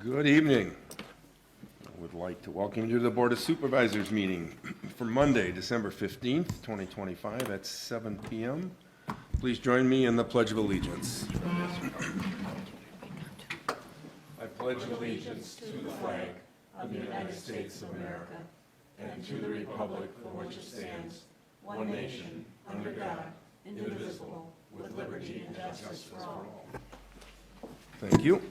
Good evening. I would like to welcome you to the Board of Supervisors meeting for Monday, December 15th, 2025 at 7 p.m. Please join me in the Pledge of Allegiance. I pledge allegiance to the flag of the United States of America and to the republic for which it stands, one nation, under God, indivisible, with liberty and justice for all. Thank you.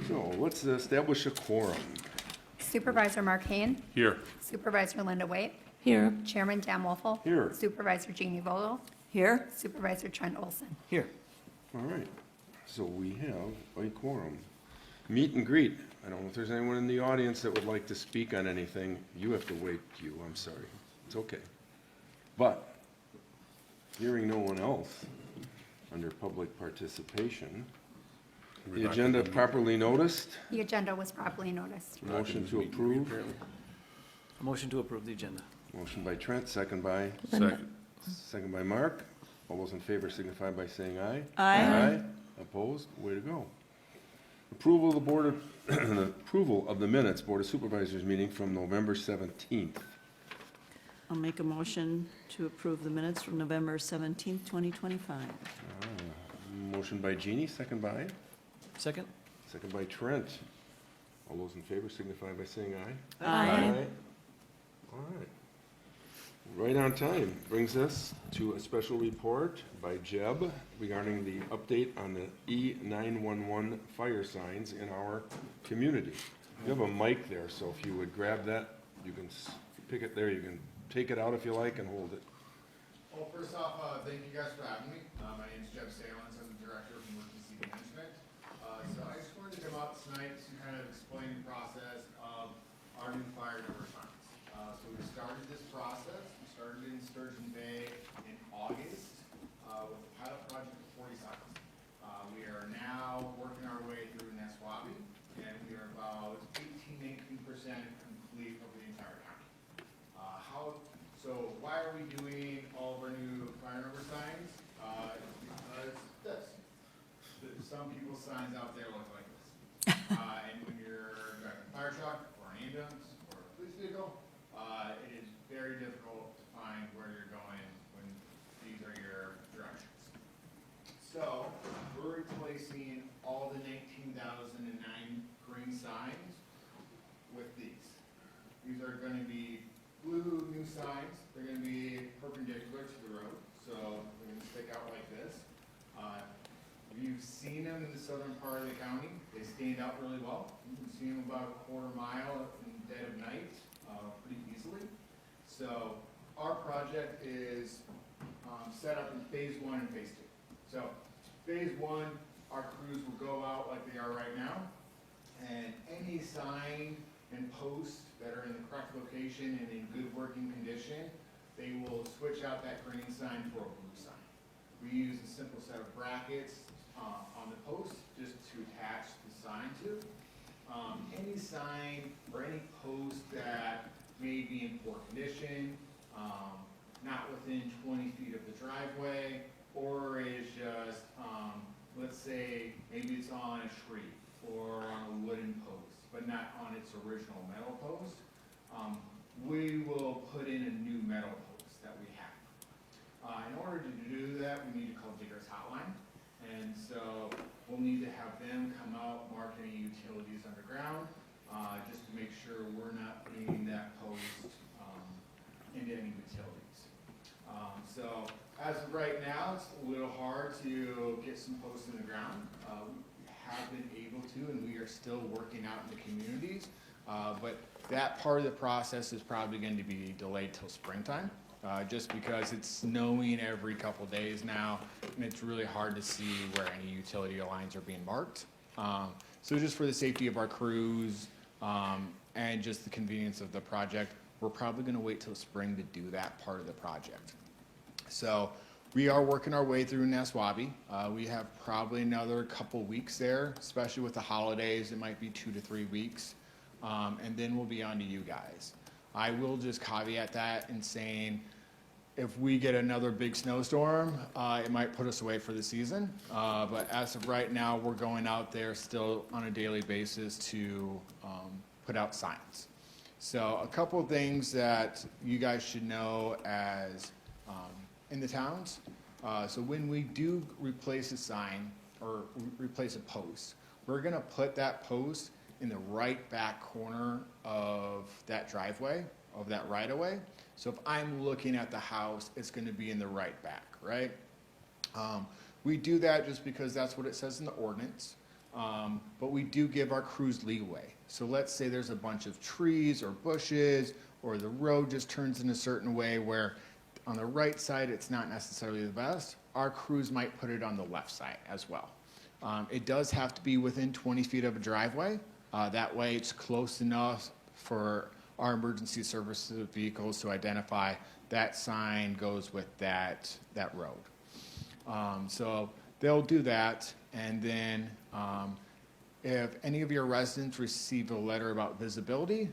So let's establish a quorum. Supervisor Mark Hain. Here. Supervisor Linda Waite. Here. Chairman Dan Wolfle. Here. Supervisor Jeannie Vogel. Here. Supervisor Trent Olson. Here. All right. So we have a quorum. Meet and greet. I don't know if there's anyone in the audience that would like to speak on anything. You have to wait, I'm sorry. It's okay. But hearing no one else under public participation, the agenda properly noticed. The agenda was properly noticed. Motion to approve. A motion to approve the agenda. Motion by Trent, second by? Second by Mark. All those in favor signify by saying aye. Aye. Opposed? Way to go. Approval of the approval of the minutes, Board of Supervisors meeting from November 17th. I'll make a motion to approve the minutes from November 17th, 2025. Motion by Jeannie, second by? Second? Second by Trent. All those in favor signify by saying aye. Aye. All right. Right on time. Brings us to a special report by Jeb regarding the update on the E911 fire signs in our community. You have a mic there, so if you would grab that, you can pick it there. You can take it out if you like and hold it. Well, first off, thank you guys for having me. My name is Jeb Salins. I'm the Director of Emergency Management. So I just wanted to come out tonight to kind of explain the process of our new fire number signs. So we started this process. We started in Sturgeon Bay in August with a pilot project of 40 signs. We are now working our way through Neswabi, and we are about 18-19% complete over the entire county. So why are we doing all of our new fire number signs? Because some people's signs out there look like this. And when you're driving a fire truck or an ambulance or a police vehicle, it is very difficult to find where you're going when these are your directions. So we're replacing all the 19,009 green signs with these. These are going to be blue new signs. They're going to be perpendicular to the road, so they're going to stick out like this. If you've seen them in the southern part of the county, they stand out really well. You can see them about a quarter mile in the dead of night pretty easily. So our project is set up in phase 1 and phase 2. So phase 1, our crews will go out like they are right now, and any sign and posts that are in the correct location and in good working condition, they will switch out that green sign for a blue sign. We use a simple set of brackets on the post just to attach the sign to. Any sign or any post that may be in poor condition, not within 20 feet of the driveway, or is just, let's say, maybe it's on a tree or on a wooden post, but not on its original metal post, we will put in a new metal post that we have. In order to do that, we need to call Digger's Hotline, and so we'll need to have them come out, mark any utilities underground, just to make sure we're not putting that post into any utilities. So as of right now, it's a little hard to get some posts in the ground. We have been able to, and we are still working out in the communities, but that part of the process is probably going to be delayed till springtime, just because it's snowing every couple days now, and it's really hard to see where any utility lines are being marked. So just for the safety of our crews and just the convenience of the project, we're probably going to wait till spring to do that part of the project. So we are working our way through Neswabi. We have probably another couple weeks there, especially with the holidays. It might be 2 to 3 weeks, and then we'll be on to you guys. I will just caveat that in saying if we get another big snowstorm, it might put us away for the season. But as of right now, we're going out there still on a daily basis to put out signs. So a couple of things that you guys should know as in the towns. So when we do replace a sign or replace a post, we're gonna put that post in the right back corner of that driveway, of that right-of-way. So if I'm looking at the house, it's gonna be in the right back, right? We do that just because that's what it says in the ordinance, but we do give our crews leeway. So let's say there's a bunch of trees or bushes, or the road just turns in a certain way where on the right side, it's not necessarily the best. Our crews might put it on the left side as well. It does have to be within 20 feet of a driveway. That way it's close enough for our emergency services vehicles to identify that sign goes with that road. So they'll do that, and then if any of your residents receive a letter about visibility,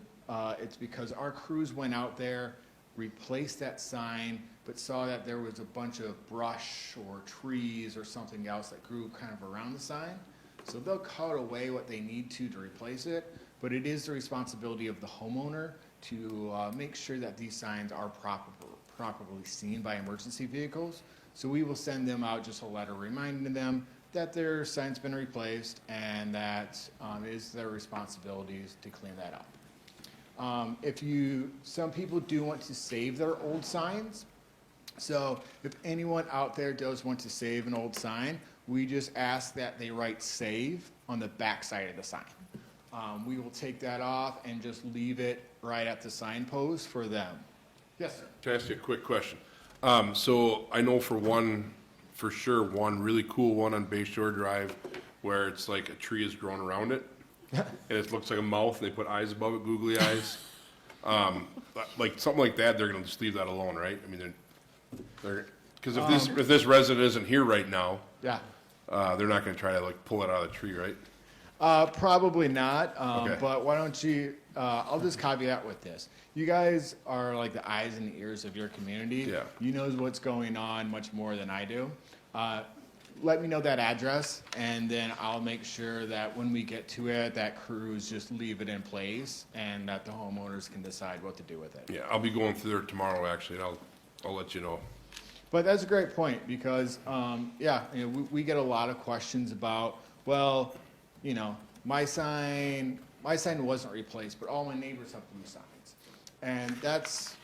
it's because our crews went out there, replaced that sign, but saw that there was a bunch of brush or trees or something else that grew kind of around the sign. So they'll cut away what they need to replace it, but it is the responsibility of the homeowner to make sure that these signs are properly seen by emergency vehicles. So we will send them out just a letter reminding them that their sign's been replaced and that it is their responsibilities to clean that up. Some people do want to save their old signs. So if anyone out there does want to save an old sign, we just ask that they write save on the back side of the sign. We will take that off and just leave it right at the signpost for them. Yes, sir. Can I ask you a quick question? So I know for sure, one really cool one on Bay Shore Drive where it's like a tree has grown around it. And it looks like a mouth and they put eyes above it, googly eyes. Like something like that, they're gonna just leave that alone, right? I mean, because if this resident isn't here right now, Yeah. they're not gonna try to like pull it out of the tree, right? Probably not, Okay. but why don't you, I'll just caveat with this. You guys are like the eyes and ears of your community. Yeah. You know what's going on much more than I do. Let me know that address, and then I'll make sure that when we get to it, that crews just leave it in place, and that the homeowners can decide what to do with it. Yeah, I'll be going through there tomorrow, actually, and I'll let you know. But that's a great point, because, yeah, we get a lot of questions about, well, my sign wasn't replaced, but all my neighbors have blue signs. And that's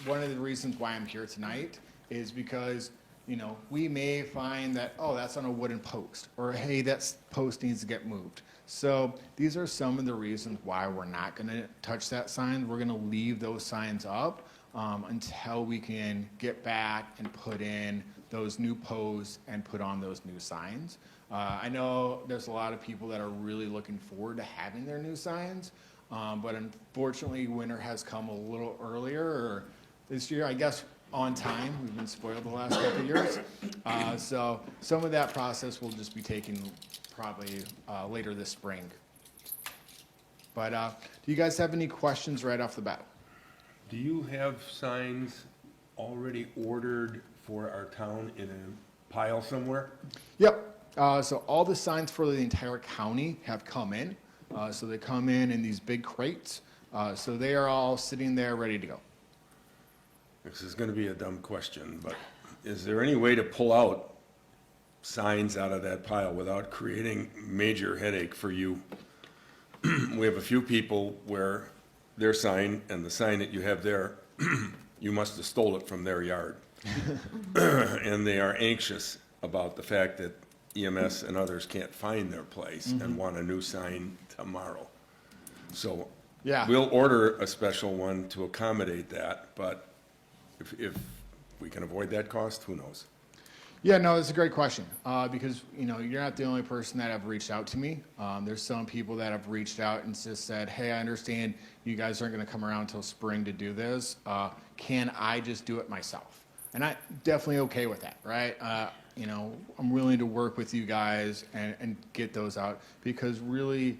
one of the reasons why I'm here tonight, is because, we may find that, oh, that's on a wooden post, or hey, that post needs to get moved. So these are some of the reasons why we're not gonna touch that sign. We're gonna leave those signs up until we can get back and put in those new posts and put on those new signs. I know there's a lot of people that are really looking forward to having their new signs, but unfortunately, winter has come a little earlier, or this year, I guess, on time. We've been spoiled the last couple of years. So some of that process will just be taking probably later this spring. But do you guys have any questions right off the bat? Do you have signs already ordered for our town in a pile somewhere? Yep. So all the signs for the entire county have come in. So they come in these big crates. So they are all sitting there ready to go. This is gonna be a dumb question, but is there any way to pull out signs out of that pile without creating major headache for you? We have a few people where their sign and the sign that you have there, you must have stole it from their yard. And they are anxious about the fact that EMS and others can't find their place and want a new sign tomorrow. So Yeah. we'll order a special one to accommodate that, but if we can avoid that cost, who knows? Yeah, no, it's a great question, because, you're not the only person that have reached out to me. There's some people that have reached out and just said, hey, I understand you guys aren't gonna come around till spring to do this. Can I just do it myself? And I'm definitely okay with that, right? I'm willing to work with you guys and get those out, because really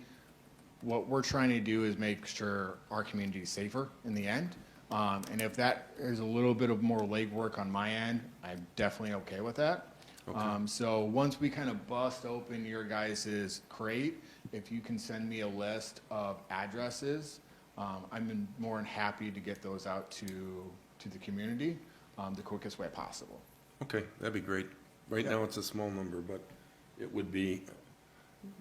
what we're trying to do is make sure our community is safer in the end. And if that is a little bit of more legwork on my end, I'm definitely okay with that. So once we kind of bust open your guys' crate, if you can send me a list of addresses, I'm more than happy to get those out to the community the quickest way possible. Okay, that'd be great. Right now, it's a small number, but it would be,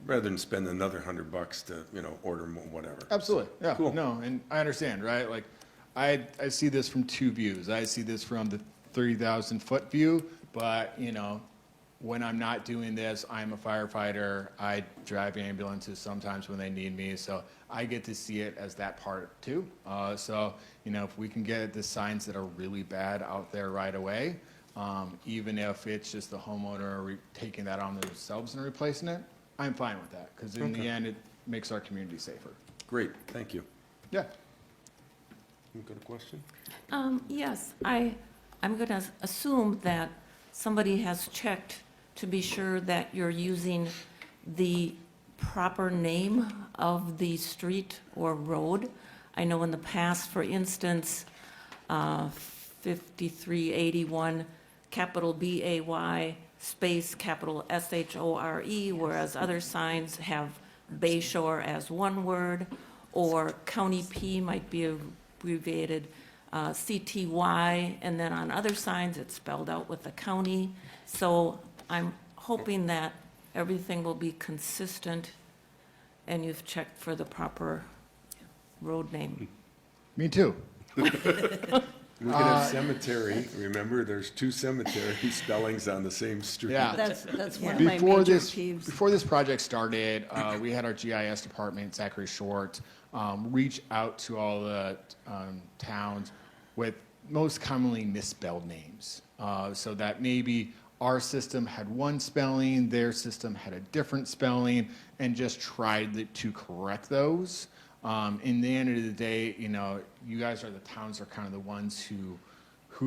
rather than spend another $100 to, order more, whatever. Absolutely, yeah, Cool. no, and I understand, right? Like, I see this from two views. I see this from the 30,000-foot view, but, when I'm not doing this, I'm a firefighter. I drive ambulances sometimes when they need me, so I get to see it as that part too. So, if we can get the signs that are really bad out there right away, even if it's just the homeowner taking that on themselves and replacing it, I'm fine with that, because in the end, it makes our community safer. Great, thank you. Yeah. You got a question? Yes, I'm going to assume that somebody has checked to be sure that you're using the proper name of the street or road. I know in the past, for instance, 5381, capital B-A-Y, space, capital S-H-O-R-E, whereas other signs have Bay Shore as one word, or County P might be abbreviated CTY, and then on other signs, it's spelled out with the county. So I'm hoping that everything will be consistent and you've checked for the proper road name. Me too. We could have cemetery, remember, there's 2 cemetery spellings on the same street. Yeah. That's one of my Before major this, peeves. before this project started, we had our GIS department, Zachary Short, reach out to all the towns with most commonly misspelled names. So that maybe our system had one spelling, their system had a different spelling, and just tried to correct those. In the end of the day, you guys are the towns are kind of the ones who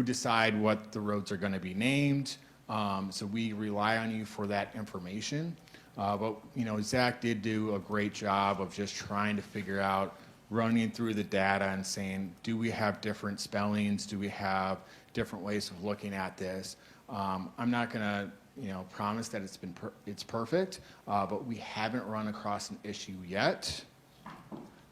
decide what the roads are going to be named. So we rely on you for that information. But Zach did do a great job of just trying to figure out, running through the data and saying, do we have different spellings? Do we have different ways of looking at this? I'm not going to promise that it's perfect, but we haven't run across an issue yet.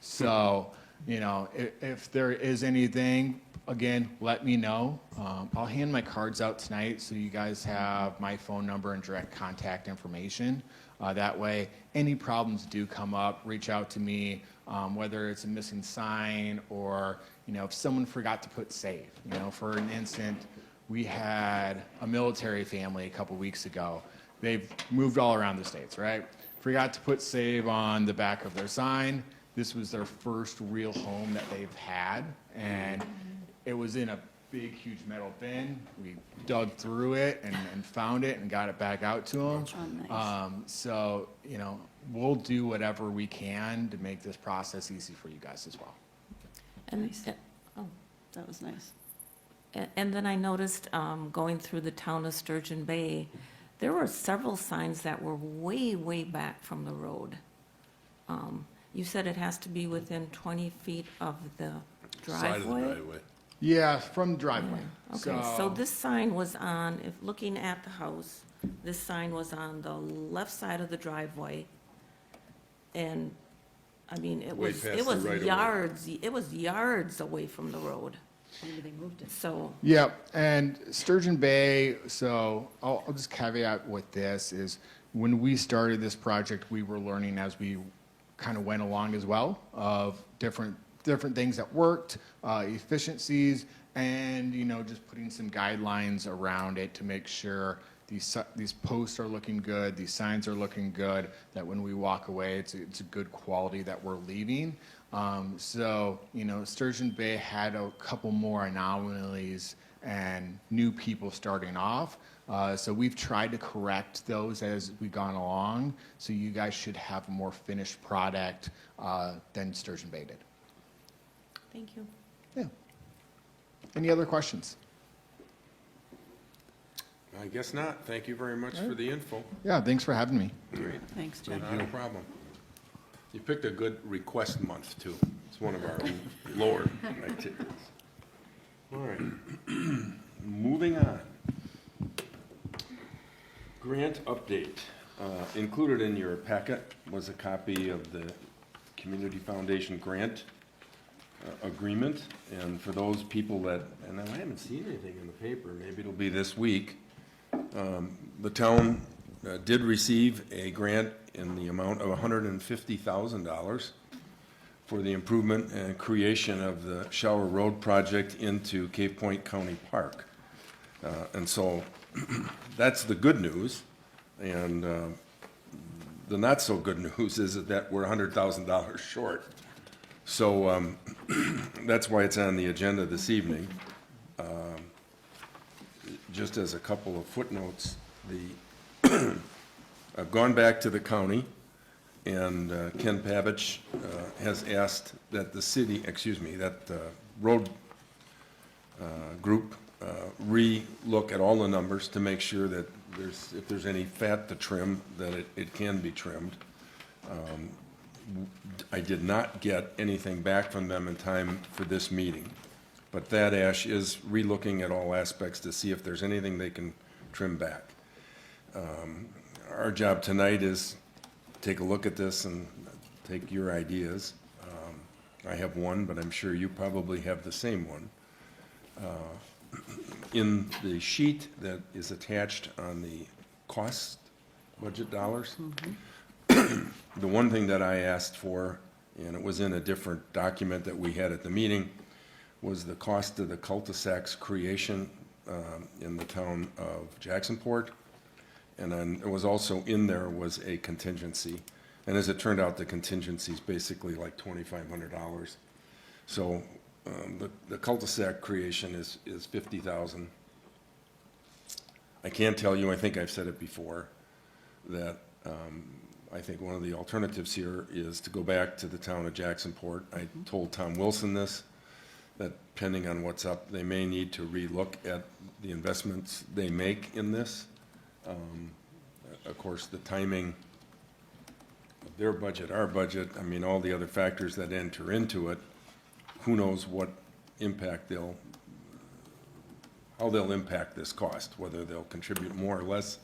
So, if there is anything, again, let me know. I'll hand my cards out tonight so you guys have my phone number and direct contact information. That way, any problems do come up, reach out to me, whether it's a missing sign or, if someone forgot to put save. For an instant, we had a military family a couple weeks ago. They've moved all around the states, right? Forgot to put save on the back of their sign. This was their first real home that they've had, and it was in a big, huge metal bin. We dug through it and found it and got it back out to them. Oh, nice. So, we'll do whatever we can to make this process easy for you guys as well. And, Nice. That was nice. and then I noticed, going through the town of Sturgeon Bay, there were several signs that were way, way back from the road. You said it has to be within 20 feet of the Side of the driveway? driveway. Yeah, from the driveway. Okay, so this sign was on, if looking at the house, this sign was on the left side of the driveway. And, I mean, it Way was, past it the was right of way. yards away from the road. Maybe they moved it. So, Yep, and Sturgeon Bay, so I'll just caveat with this, is when we started this project, we were learning as we kind of went along as well, of different things that worked, efficiencies, and, just putting some guidelines around it to make sure these posts are looking good, these signs are looking good, that when we walk away, it's a good quality that we're leaving. So, Sturgeon Bay had a couple more anomalies and new people starting off. So we've tried to correct those as we've gone along. So you guys should have a more finished product than Sturgeon Bay did. thank you. Yeah. Any other questions? I guess not. Thank you very much for the info. Yeah, thanks for having me. Great. Thanks, Jeff. No problem. You picked a good request month, too. It's one of our lower activities. All right. Moving on. Grant update. Included in your packet was a copy of the Community Foundation grant agreement. And for those people that, and I haven't seen anything in the paper, maybe it'll be this week. The town did receive a grant in the amount of $150,000 for the improvement and creation of the Shower Road project into Cape Point County Park. And so that's the good news. And the not so good news is that we're $100,000 short. So that's why it's on the agenda this evening. Just as a couple of footnotes, I've gone back to the county, and Ken Pavich has asked that the city, that the road group re-look at all the numbers to make sure that if there's any fat to trim, that it can be trimmed. I did not get anything back from them in time for this meeting. But Thad Ash is re-looking at all aspects to see if there's anything they can trim back. Our job tonight is take a look at this and take your ideas. I have one, but I'm sure you probably have the same one. In the sheet that is attached on the cost budget dollars, the one thing that I asked for, and it was in a different document that we had at the meeting, was the cost of the cul-de-sacs creation in the town of Jacksonport. And then it was also in there was a contingency. And as it turned out, the contingency is basically like $2,500. So the cul-de-sac creation is $50,000. I can tell you, I think I've said it before, that I think one of the alternatives here is to go back to the town of Jacksonport. I told Tom Wilson this, that depending on what's up, they may need to relook at the investments they make in this. Of course, the timing of their budget, our budget, I mean, all the other factors that enter into it, who knows what impact how they'll impact this cost, whether they'll contribute more or less,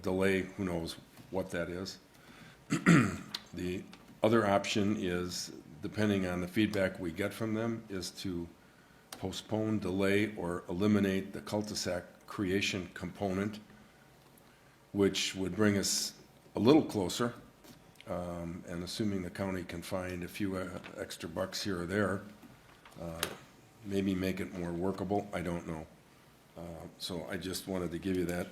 delay, who knows what that is. The other option is, depending on the feedback we get from them, is to postpone, delay, or eliminate the cul-de-sac creation component, which would bring us a little closer, and assuming the county can find a few extra bucks here or there, maybe make it more workable, I don't know. So I just wanted to give you that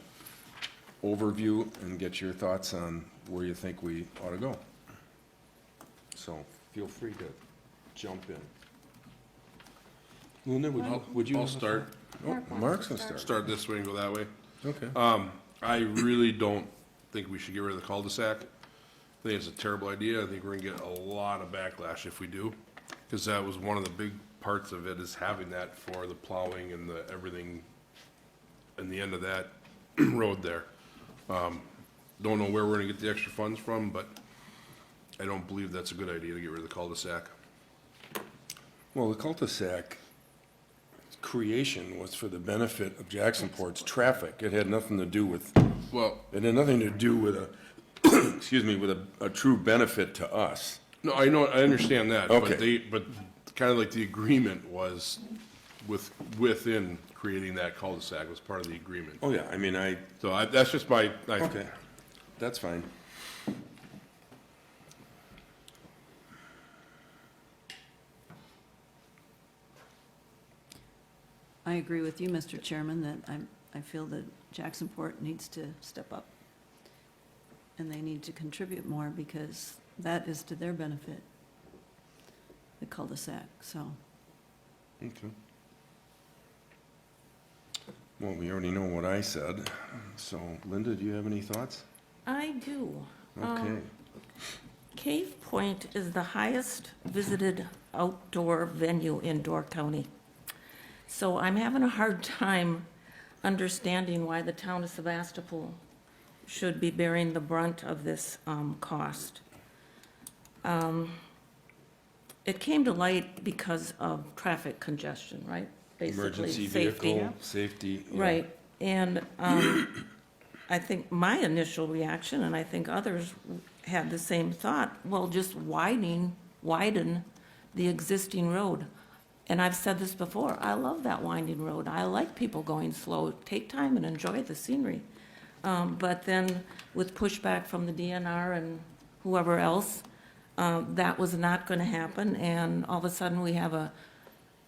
overview and get your thoughts on where you think we ought to go. So feel free to jump in. Luna, would you? I'll start. Oh, Mark's gonna start. Start this way and go that way. Okay. I really don't think we should get rid of the cul-de-sac. I think it's a terrible idea. I think we're gonna get a lot of backlash if we do, because that was one of the big parts of it, is having that for the plowing and the everything in the end of that road there. Don't know where we're gonna get the extra funds from, but I don't believe that's a good idea to get rid of the cul-de-sac. Well, the cul-de-sac creation was for the benefit of Jacksonport's traffic. It had nothing to do with, Well, it had nothing to do with excuse me, with a true benefit to us. no, I know, I understand that, Okay. but kind of like the agreement was within creating that cul-de-sac was part of the agreement. Oh, yeah, I mean, So that's just my, okay, that's fine. I agree with you, Mr. Chairman, that I feel that Jacksonport needs to step up. And they need to contribute more because that is to their benefit, the cul-de-sac, so. Okay. Well, we already know what I said, so Linda, do you have any thoughts? I do. Okay. Cave Point is the highest visited outdoor venue in Door County. So I'm having a hard time understanding why the town of Sevastopol should be bearing the brunt of this cost. It came to light because of traffic congestion, right? basically Emergency safety. vehicle, safety. yeah. Right, and I think my initial reaction, and I think others had the same thought, well, just widen the existing road. And I've said this before, I love that winding road. I like people going slow, take time and enjoy the scenery. But then with pushback from the DNR and whoever else, that was not going to happen. And all of a sudden, we have a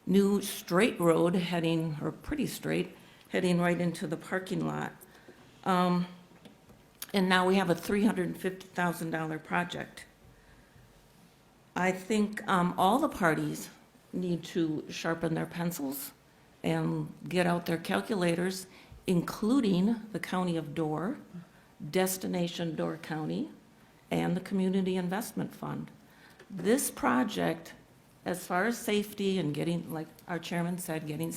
new straight road heading, or pretty straight, heading right into the parking lot. And now we have a $350,000 project. I think all the parties need to sharpen their pencils and get out their calculators, including the County of Door, Destination Door County, and the Community Investment Fund. This project, as far as safety and getting, like our chairman said, getting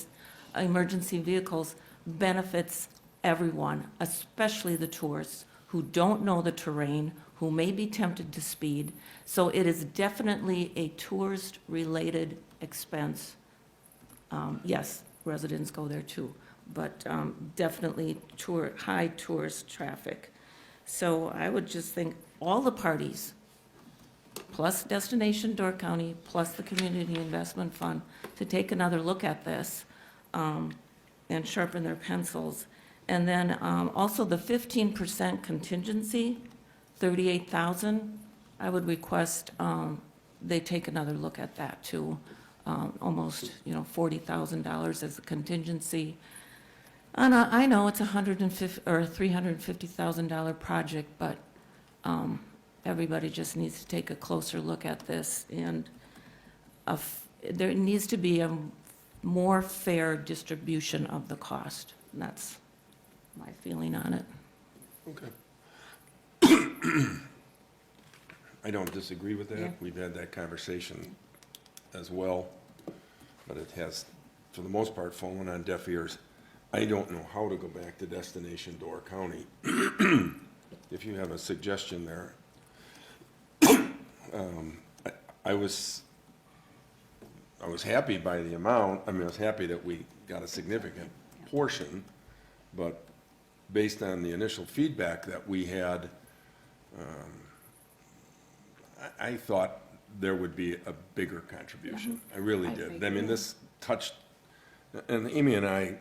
emergency vehicles, benefits everyone, especially the tourists who don't know the terrain, who may be tempted to speed. So it is definitely a tourist-related expense. Yes, residents go there too, but definitely high tourist traffic. So I would just think all the parties, plus Destination Door County, plus the Community Investment Fund, to take another look at this and sharpen their pencils. And then also the 15% contingency, 38,000, I would request they take another look at that too. Almost, $40,000 as a contingency. And I know it's $350,000 project, but everybody just needs to take a closer look at this. And there needs to be a more fair distribution of the cost. And that's my feeling on it. Okay. I don't disagree with Yeah. that. We've had that conversation as well, but it has, for the most part, fallen on deaf ears. I don't know how to go back to Destination Door County. If you have a suggestion there. I was happy by the amount. I was happy that we got a significant portion, but based on the initial feedback that we had, I thought there would be a bigger contribution. I really did. I mean, this touched, and Amy and I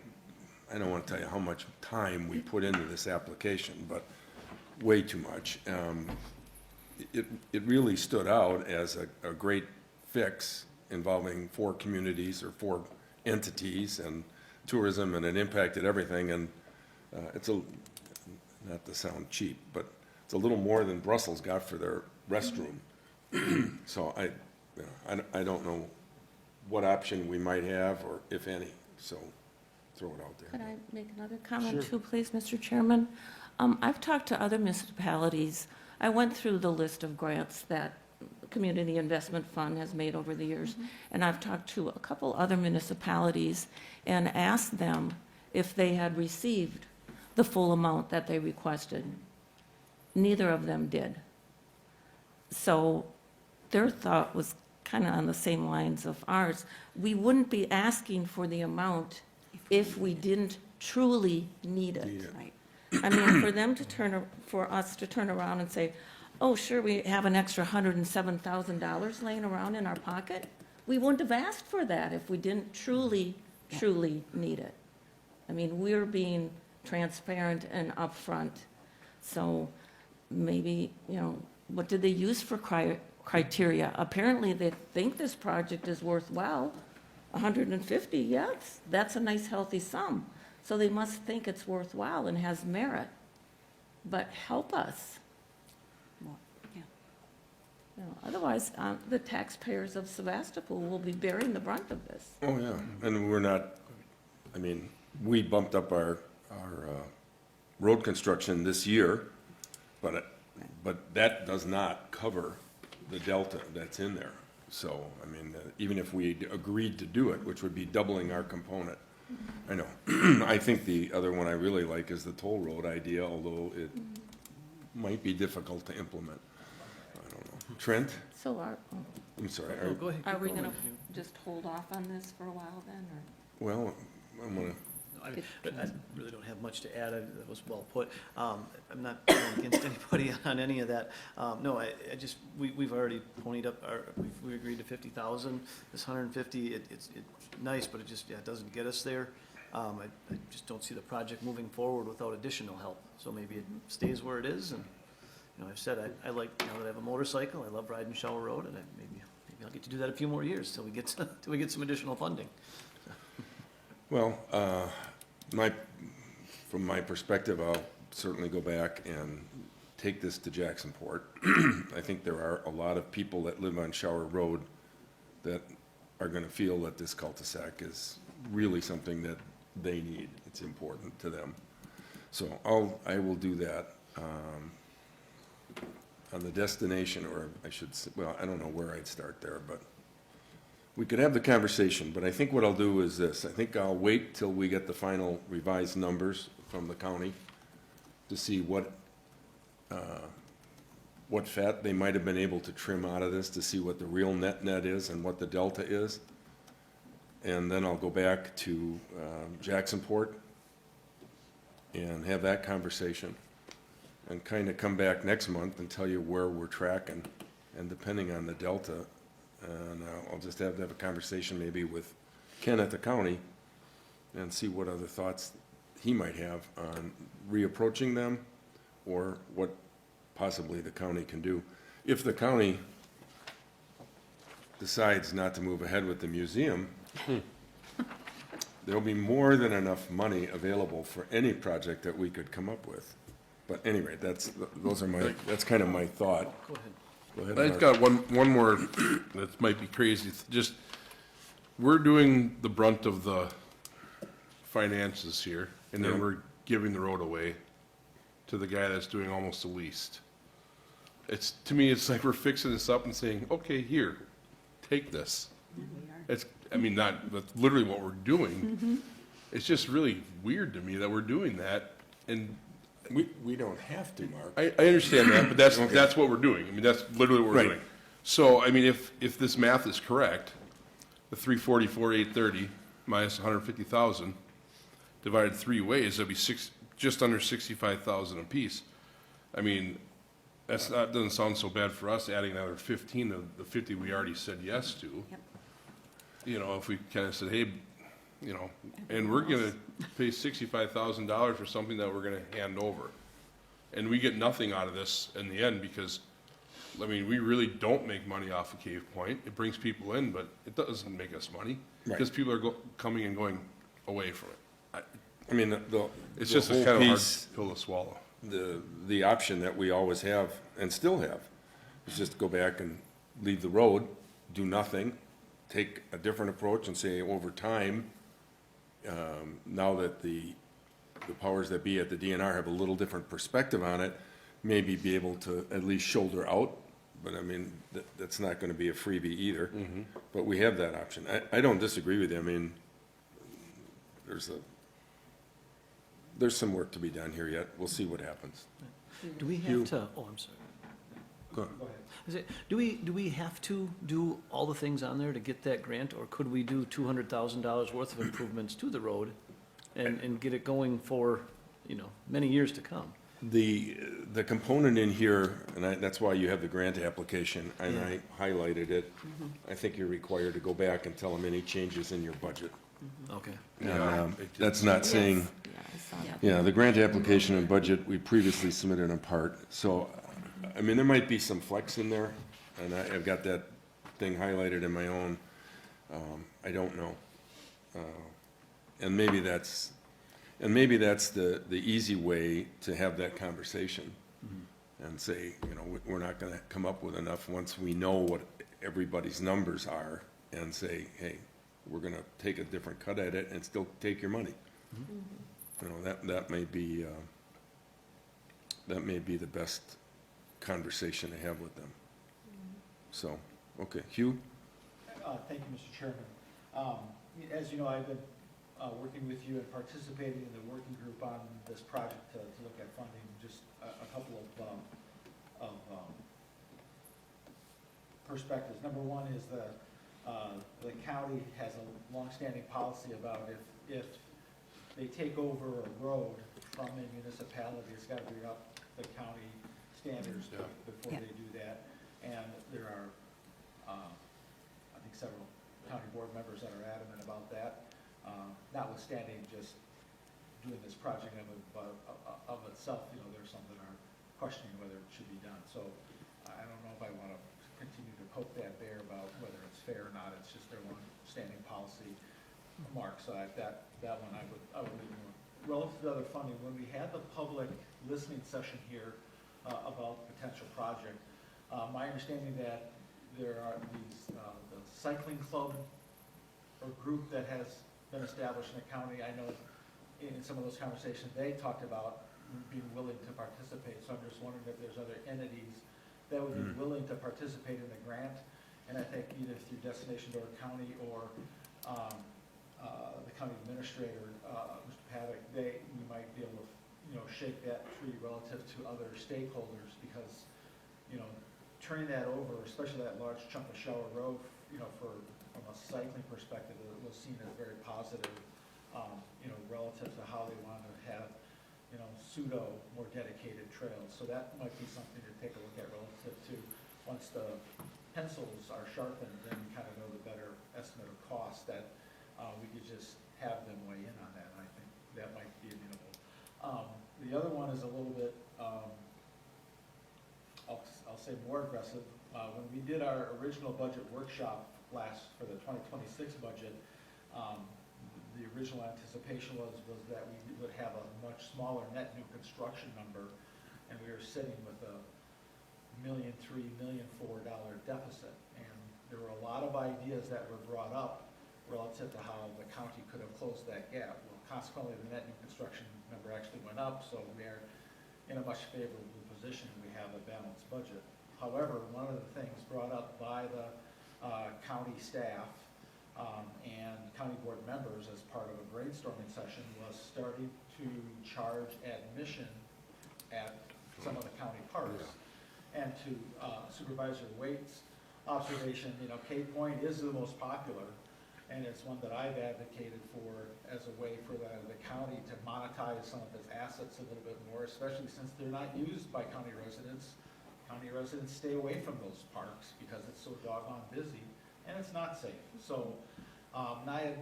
don't want to tell you how much time we put into this application, but way too much. It really stood out as a great fix involving 4 communities or 4 entities and tourism, and it impacted everything. And it's not to sound cheap, but it's a little more than Brussels got for their restroom. So I don't know what option we might have, or if any, so throw it out there. Could I make another comment Sure. too, please, Mr. Chairman? I've talked to other municipalities. I went through the list of grants that the Community Investment Fund has made over the years, and I've talked to a couple other municipalities and asked them if they had received the full amount that they requested. Neither of them did. So their thought was kind of on the same lines of ours. We wouldn't be asking for the amount if we didn't truly need Need it. it. Right. I mean, for us to turn around and say, oh, sure, we have an extra $107,000 laying around in our pocket, we wouldn't have asked for that if we didn't truly need it. I mean, we're being transparent and upfront. So maybe, what did they use for criteria? Apparently, they think this project is worthwhile. 150, yes, that's a nice, healthy sum. So they must think it's worthwhile and has merit. But help us. Well, yeah. Otherwise, the taxpayers of Sevastopol will be bearing the brunt of this. Oh, yeah, and we're not, we bumped up our road construction this year, but that does not cover the delta that's in there. So, even if we agreed to do it, which would be doubling our component, I know. I think the other one I really like is the toll road idea, although it might be difficult to implement. I don't know. Trent? So I'm sorry. Oh, go ahead. are keep we going. going to just hold off on this for a while then, or? Well, I'm gonna, I really don't have much to add. That was well put. I'm not going against anybody on any of that. No, I just, we've already ponied up we agreed to 50,000. This 150, it's nice, but it just, yeah, it doesn't get us there. I just don't see the project moving forward without additional help. So maybe it stays where it is, and, you know, I've said I like, now that I have a motorcycle, I love riding Shower Road, and maybe I'll get to do that a few more years till we get some additional funding. well, from my perspective, I'll certainly go back and take this to Jacksonport. I think there are a lot of people that live on Shower Road that are gonna feel that this cul-de-sac is really something that they need. It's important to them. So I will do that. On the destination, or I should say, well, I don't know where I'd start there, but we could have the conversation, but I think what I'll do is this. I think I'll wait till we get the final revised numbers from the county to see what fat they might have been able to trim out of this, to see what the real net is and what the delta is. And then I'll go back to Jacksonport and have that conversation, and kind of come back next month and tell you where we're tracking, and depending on the delta, and I'll just have to have a conversation maybe with Ken at the county and see what other thoughts he might have on reapproaching them, or what possibly the county can do. If the county decides not to move ahead with the museum, there'll be more than enough money available for any project that we could come up with. But anyway, that's kind of my thought. Go ahead. Go ahead, I Mark. just got one more that might be crazy. It's just, we're doing the brunt of the finances here, and then Yeah. we're giving the road away to the guy that's doing almost the least. To me, it's like we're fixing this up and saying, okay, here, take this. It's, I mean, that's literally what we're doing. It's just really weird to me that we're doing that, and We don't have to, Mark. I understand that, but that's what we're doing. I mean, that's literally what we're Right. doing. So, I mean, if this math is correct, the 344, 830 minus 150,000 divided three ways, that'd be just under 65,000 apiece. I mean, doesn't sound so bad for us, adding another 15 of the 50 we already said yes to. Yep. You know, if we kind of said, hey, you know, and we're gonna pay $65,000 for something that we're gonna hand over. And we get nothing out of this in the end, because, I mean, we really don't make money off of Cave Point. It brings people in, but it doesn't make us money, because people are coming and going away from it. I mean, It's the just a whole kind of hard piece, pill to swallow. the option that we always have, and still have, is just go back and leave the road, do nothing, take a different approach and say, over time, now that the powers that be at the DNR have a little different perspective on it, maybe be able to at least shoulder out, but I mean, that's not gonna be a freebie either. But we have that option. I don't disagree with you. I mean, there's some work to be done here yet. We'll see what happens. Do we have to, oh, I'm sorry. Go ahead. Do we have to do all the things on there to get that grant, or could we do $200,000 worth of improvements to the road and get it going for, you know, many years to come? The component in here, and that's why you have the grant application, and I highlighted it. I think you're required to go back and tell them any changes in your budget. Okay. And, that's not saying, Yeah, I saw that. yeah, the grant application and budget, we previously submitted in part. So, I mean, there might be some flex in there, and I've got that thing highlighted in my own. I don't know. And maybe that's the easy way to have that conversation and say, you know, we're not gonna come up with enough once we know what everybody's numbers are, and say, hey, we're gonna take a different cut at it and still take your money. You know, that may be the best conversation to have with them. So, okay, Hugh? Thank you, Mr. Chairman. As you know, I've been working with you and participating in the working group on this project to look at funding. Just a couple of perspectives. Number one is the the county has a longstanding policy about if they take over a road from a municipality, it's gotta be up the county standards Yeah. before Yeah. they do that. And there are, I think several county board members that are adamant about that, notwithstanding just doing this project of itself, you know, there's some that are questioning whether it should be done. So I don't know if I want to continue to poke that bear about whether it's fair or not. It's just their long-standing policy. Mark, so that one I would leave alone. Relative to other funding, when we had the public listening session here about the potential project, my understanding that there are these, the cycling club or group that has been established in the county. I know in some of those conversations, they talked about being willing to participate. So I'm just wondering if there's other entities that would be willing to participate in the grant. And I think either through Destination Door County or the county administrator, Mr. Paddock, we might be able to, you know, shake that tree relative to other stakeholders, because, you know, turning that over, especially that large chunk of Shower Road, you know, from a cycling perspective, it was seen as very positive, you know, relative to how they wanted to have, you know, pseudo more dedicated trails. So that might be something to take a look at relative to, once the pencils are sharpened, then we kind of know the better estimate of cost, that we could just have them weigh in on that, and I think that might be amenable. The other one is a little bit, I'll say more aggressive. When we did our original budget workshop for the 2026 budget, the original anticipation was that we would have a much smaller net new construction number, and we were sitting with a $1,300,000, $1,400,000 deficit. And there were a lot of ideas that were brought up relative to how the county could have closed that gap. Well, consequently, the net new construction number actually went up, so we are in a much favorable position. We have a balanced budget. However, one of the things brought up by the county staff and county board members as part of a brainstorming session was starting to charge admission at some of the county parks. And to Supervisor Waite's observation, you know, Cape Point is the most popular, and it's one that I've advocated for as a way for the county to monetize some of its assets a little bit more, especially since they're not used by county residents. County residents stay away from those parks because it's so doggone busy, and it's not safe. So, and I had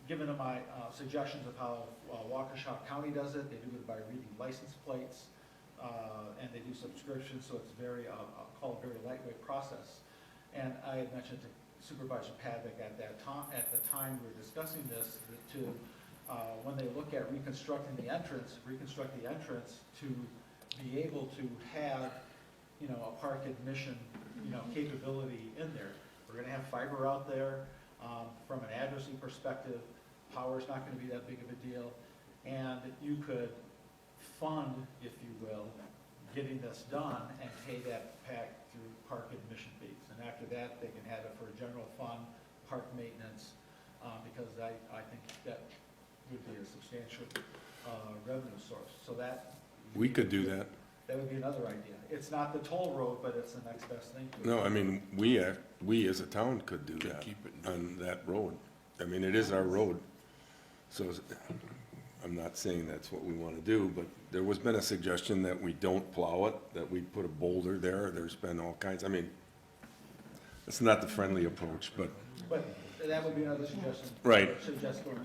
given them my suggestions of how Waukesha County does it. They do it by reading license plates, and they do subscriptions, so it's very, I'll call it a very lightweight process. And I had mentioned to Supervisor Paddock at the time we were discussing this, to when they look at reconstruct the entrance to be able to have, you know, a park admission, you know, capability in there. We're gonna have fiber out there. From an addressing perspective, power's not gonna be that big of a deal. And you could fund, if you will, getting this done and pay that back through park admission fees. And after that, they can have it for a general fund, park maintenance, because I think that would be a substantial revenue source. So that. We could do that. That would be another idea. It's not the toll road, but it's the next best thing to it. No, I mean, we as a town could do Could that keep it. on that road. I mean, it is our road. So I'm not saying that's what we want to do, but there was been a suggestion that we don't plow it, that we put a boulder there. There's been all kinds, I mean, it's not the friendly approach, but, But that would be another suggestion. Right. Suggest going to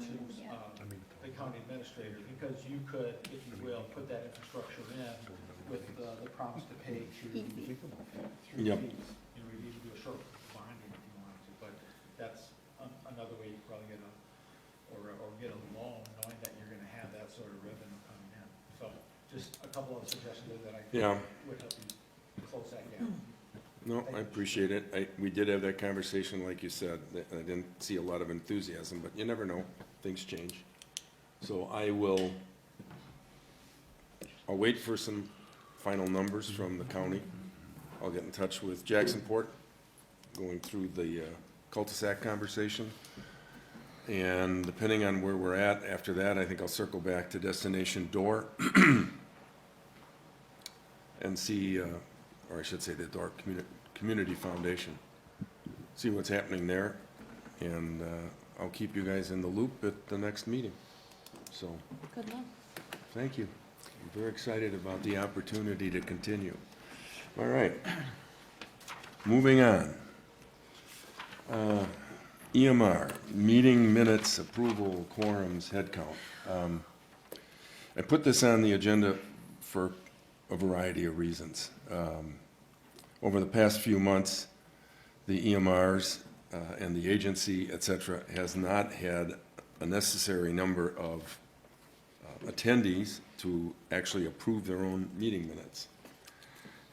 the county administrator, because you could, if you will, put that infrastructure in with the promise to pay through Yep. fees. You know, you need to do a short bonding if you want to, but that's another way you probably get or get a loan, knowing that you're gonna have that sort of revenue coming in. So just a couple of suggestions that I Yeah. think would help you close that gap. no, I appreciate it. We did have that conversation, like you said. I didn't see a lot of enthusiasm, but you never know. Things change. So I'll wait for some final numbers from the county. I'll get in touch with Jacksonport, going through the cul-de-sac conversation. And depending on where we're at after that, I think I'll circle back to Destination Door and see, or I should say the Door Community Foundation, see what's happening there. And I'll keep you guys in the loop at the next meeting. So, Good luck. thank you. I'm very excited about the opportunity to continue. All right. Moving on. EMR, meeting minutes, approval, quorums, head count. I put this on the agenda for a variety of reasons. Over the past few months, the EMRs and the agency, et cetera, has not had a necessary number of attendees to actually approve their own meeting minutes.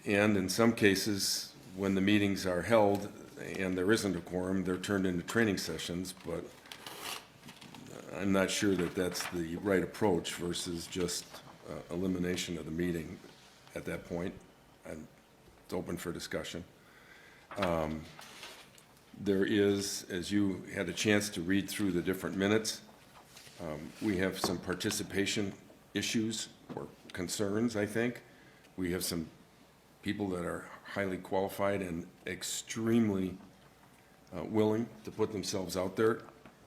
And in some cases, when the meetings are held and there isn't a quorum, they're turned into training sessions, but I'm not sure that that's the right approach versus just elimination of the meeting at that point. And it's open for discussion. There is, as you had a chance to read through the different minutes, we have some participation issues or concerns, I think. We have some people that are highly qualified and extremely willing to put themselves out there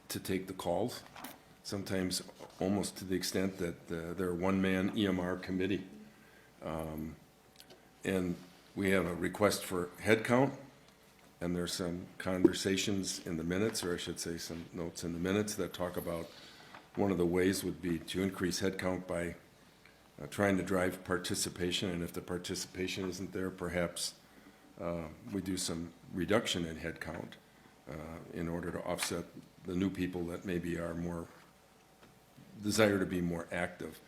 to take the calls, sometimes almost to the extent that they're a one-man EMR committee. And we have a request for head count, and there's some conversations in the minutes, or I should say some notes in the minutes that talk about one of the ways would be to increase head count by trying to drive participation, and if the participation isn't there, perhaps we do some reduction in head count in order to offset the new people that maybe are more, desire to be more active.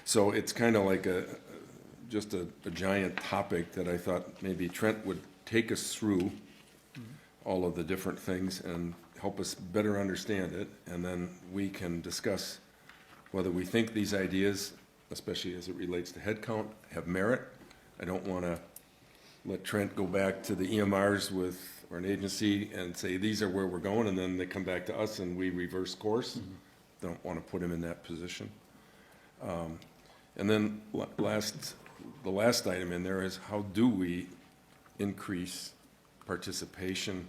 So it's kind of like just a giant topic that I thought maybe Trent would take us through all of the different things and help us better understand it, and then we can discuss whether we think these ideas, especially as it relates to head count, have merit. I don't want to let Trent go back to the EMRs or an agency and say, these are where we're going, and then they come back to us and we reverse course. Don't want to put him in that position. And then the last item in there is, how do we increase participation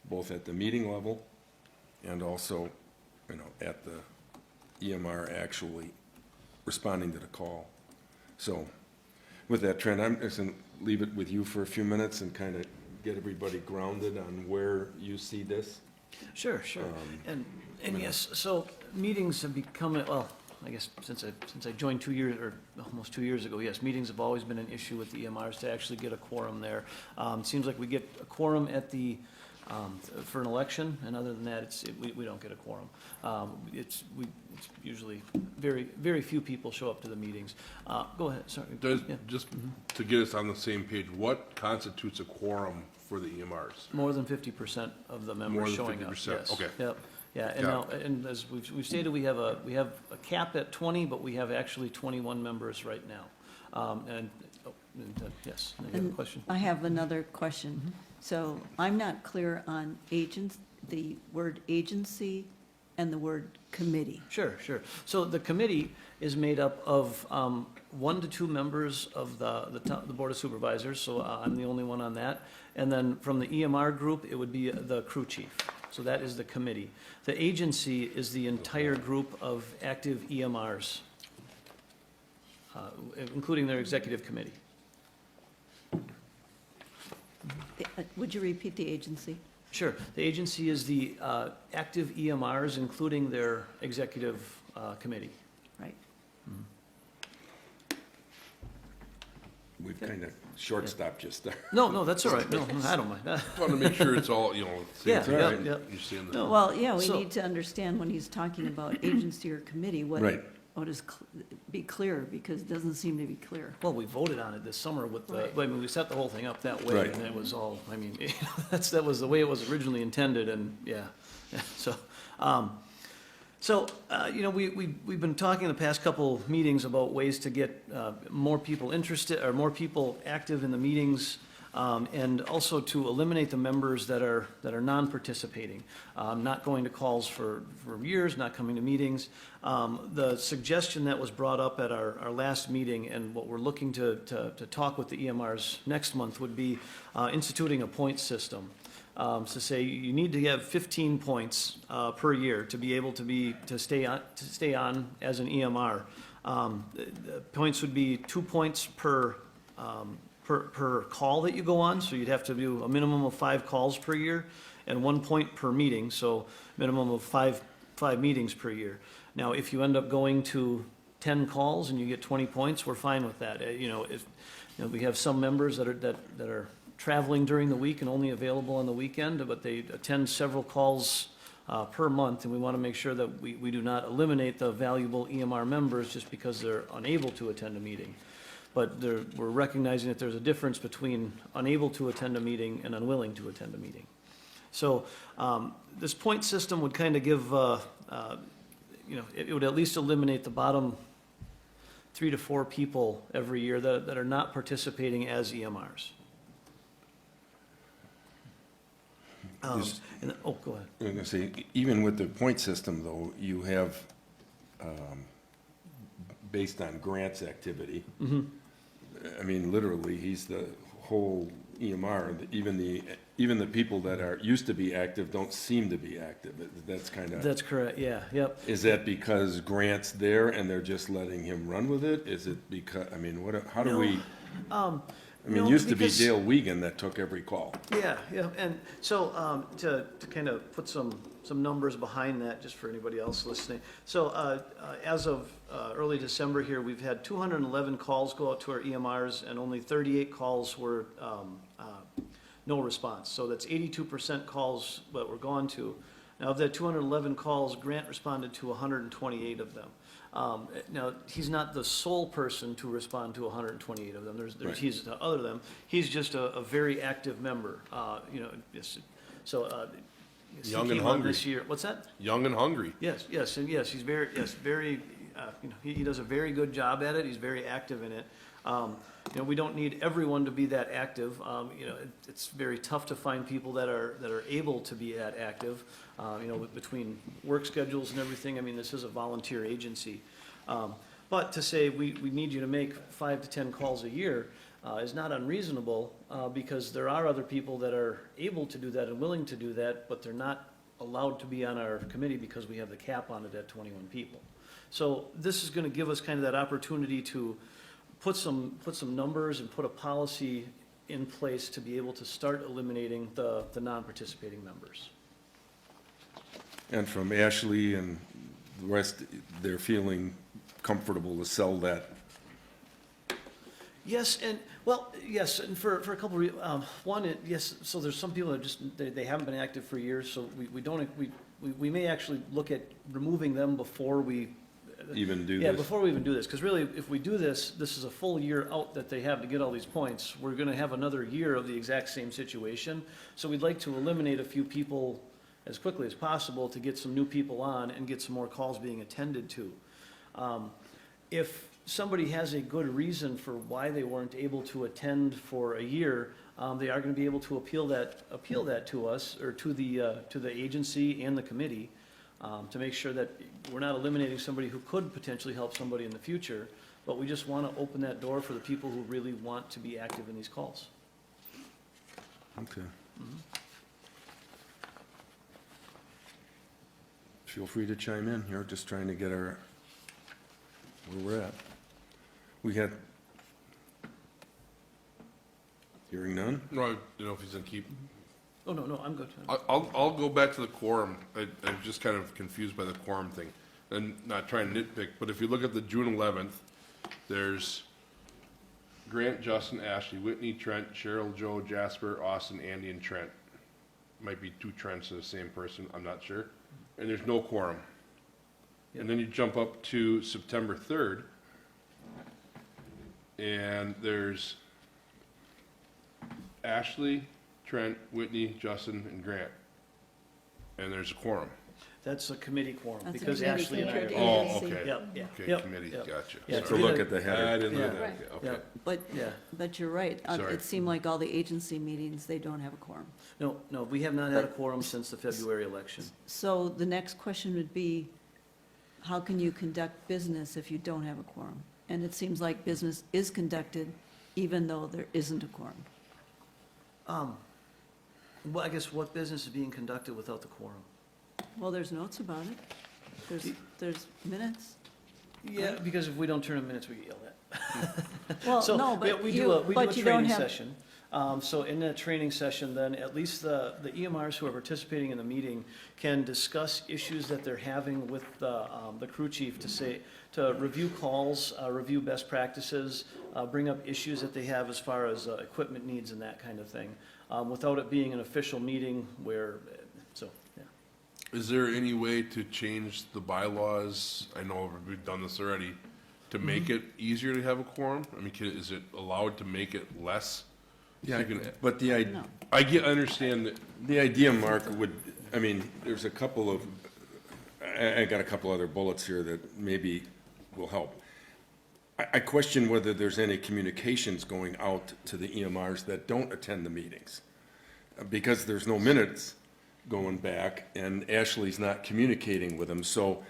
both at the meeting level and also, at the EMR actually responding to the call. So with that, Trent, I'm just going to leave it with you for a few minutes and kind of get everybody grounded on where you see this. Sure. And yes, so meetings have become, well, I guess since I joined 2 years, or almost 2 years ago, yes, meetings have always been an issue with the EMRs to actually get a quorum there. It seems like we get a quorum at the, for an election, and other than that, we don't get a quorum. It's usually very few people show up to the meetings. Go ahead, sorry. Yeah. Just to get us on the same page, what constitutes a quorum for the EMRs? More than 50% of the More members than showing up, 50%, yes. okay. Yep, yeah, and Got now, and as we've stated, we have a cap at 20, but we have actually 21 members right now. Yes, you have a And question? I have another question. So I'm not clear on the word agency and the word committee. Sure. So the committee is made up of 1 to 2 members of the Board of Supervisors, so I'm the only one on that. And then from the EMR group, it would be the crew chief. So that is the committee. The agency is the entire group of active EMRs, including their executive committee. Would you repeat the agency? Sure. The agency is the active EMRs, including their executive committee. Right. We've kind of short-stopped just there. No, that's all right. No, I don't mind. Want to make sure it's all, same Yeah, thing. yeah, and yeah. You understand the. No. Well, yeah, we So- need to understand when he's talking about agency or committee, Right. what is, be clear, because it doesn't seem to be clear. Well, we voted on it this summer with the, Right. I mean, we set the whole thing up that way, Right. and it was all, I mean, that was the way it was originally intended, and, yeah. So, we've been talking the past couple meetings about ways to get more people interested, or more people active in the meetings, and also to eliminate the members that are non-participating, not going to calls for years, not coming to meetings. The suggestion that was brought up at our last meeting, and what we're looking to talk with the EMRs next month, would be instituting a point system. to say you need to have 15 points per year to be able to stay on as an EMR. The points would be 2 points per call that you go on, so you'd have to do a minimum of 5 calls per year, and 1 point per meeting, so minimum of five meetings per year. Now, if you end up going to 10 calls and you get 20 points, we're fine with that. If we have some members that are traveling during the week and only available on the weekend, but they attend several calls per month, and we want to make sure that we do not eliminate the valuable EMR members just because they're unable to attend a meeting. But we're recognizing that there's a difference between unable to attend a meeting and unwilling to attend a meeting. So this point system would kind of give, it would at least eliminate the bottom 3 to 4 people every year that are not participating as EMRs. Go ahead. I was gonna say, even with the point system, though, you have, based on grants activity. I mean, literally, he's the whole EMR, even the people that used to be active don't seem to be active. That's kind of. That's correct, yeah, yep. Is that because Grant's there and they're just letting him run with it? Is it because, I mean, how do we? No, used to be because- Dale Wiegand that took every call. Yeah, and so to kind of put some numbers behind that, just for anybody else listening. So as of early December here, we've had 211 calls go out to our EMRs, and only 38 calls were no response. So that's 82% calls that were gone to. Now, of that 211 calls, Grant responded to 128 of them. Now, he's not the sole person to respond to 128 of them. Right. He's other than them. He's just a very active member. So he Young and came on hungry. this year. What's that? Young and hungry. Yes, and he's very. He does a very good job at it. He's very active in it. We don't need everyone to be that active. It's very tough to find people that are able to be that active. Between work schedules and everything. I mean, this is a volunteer agency. But to say we need you to make 5 to 10 calls a year is not unreasonable because there are other people that are able to do that and willing to do that, but they're not allowed to be on our committee because we have the cap on it at 21 people. So this is going to give us kind of that opportunity to put some numbers and put a policy in place to be able to start eliminating the non-participating members. And from Ashley and the rest, they're feeling comfortable to sell that. Yes, and for a couple of reasons. One, yes, so there's some people that just, they haven't been active for years, so we may actually look at removing them before we. Even do Yeah, this. before we even do this, because really, if we do this, this is a full year out that they have to get all these points. We're gonna have another year of the exact same situation, so we'd like to eliminate a few people as quickly as possible to get some new people on and get some more calls being attended to. If somebody has a good reason for why they weren't able to attend for a year, they are gonna be able to appeal that to us, or to the agency and the committee, to make sure that we're not eliminating somebody who could potentially help somebody in the future, but we just want to open that door for the people who really want to be active in these calls. Okay. Feel free to chime in here, just trying to get where we're at. We had, hearing none? No, I don't know if he's gonna keep. Oh, no, I'm good. I'll go back to the quorum. I'm just kind of confused by the quorum thing. And not trying to nitpick, but if you look at the June 11th, there's Grant, Justin, Ashley, Whitney, Trent, Cheryl, Joe, Jasper, Austin, Andy, and Trent. Might be 2 Trents of the same person, I'm not sure. And there's no quorum. And then you jump up to September 3rd, and there's Ashley, Trent, Whitney, Justin, and Grant. And there's a quorum. That's a committee quorum, That's a because committee Ashley and I committee. are. Oh, Agency. okay. Yep. Okay, committee, yep. gotcha. Yeah, To Sorry. look at the I header. didn't know Yeah. that, okay. Yep. But, but you're right. Sorry. It seemed like all the agency meetings, they don't have a quorum. No, we have not had a quorum since the February election. So the next question would be, how can you conduct business if you don't have a quorum? And it seems like business is conducted even though there isn't a quorum. Well, I guess what business is being conducted without the quorum? Well, there's notes about it. There's minutes. Yeah, because if we don't turn in minutes, we get yelled at. Well, So, no, we- but we do you, a but you don't training have, session. So in that training session, then, at least the EMRs who are participating in the meeting can discuss issues that they're having with the crew chief to review calls, review best practices, bring up issues that they have as far as equipment needs and that kind of thing, without it being an official meeting where, so, yeah. Is there any way to change the bylaws? I know we've done this already, to make it easier to have a quorum? I mean, is it allowed to make it less? So Yeah, you can- but the no. I understand that, The idea, Mark, would, I mean, there's a couple of, I got a couple other bullets here that maybe will help. I question whether there's any communications going out to the EMRs that don't attend the meetings. Because there's no minutes going back, and Ashley's not communicating with them, so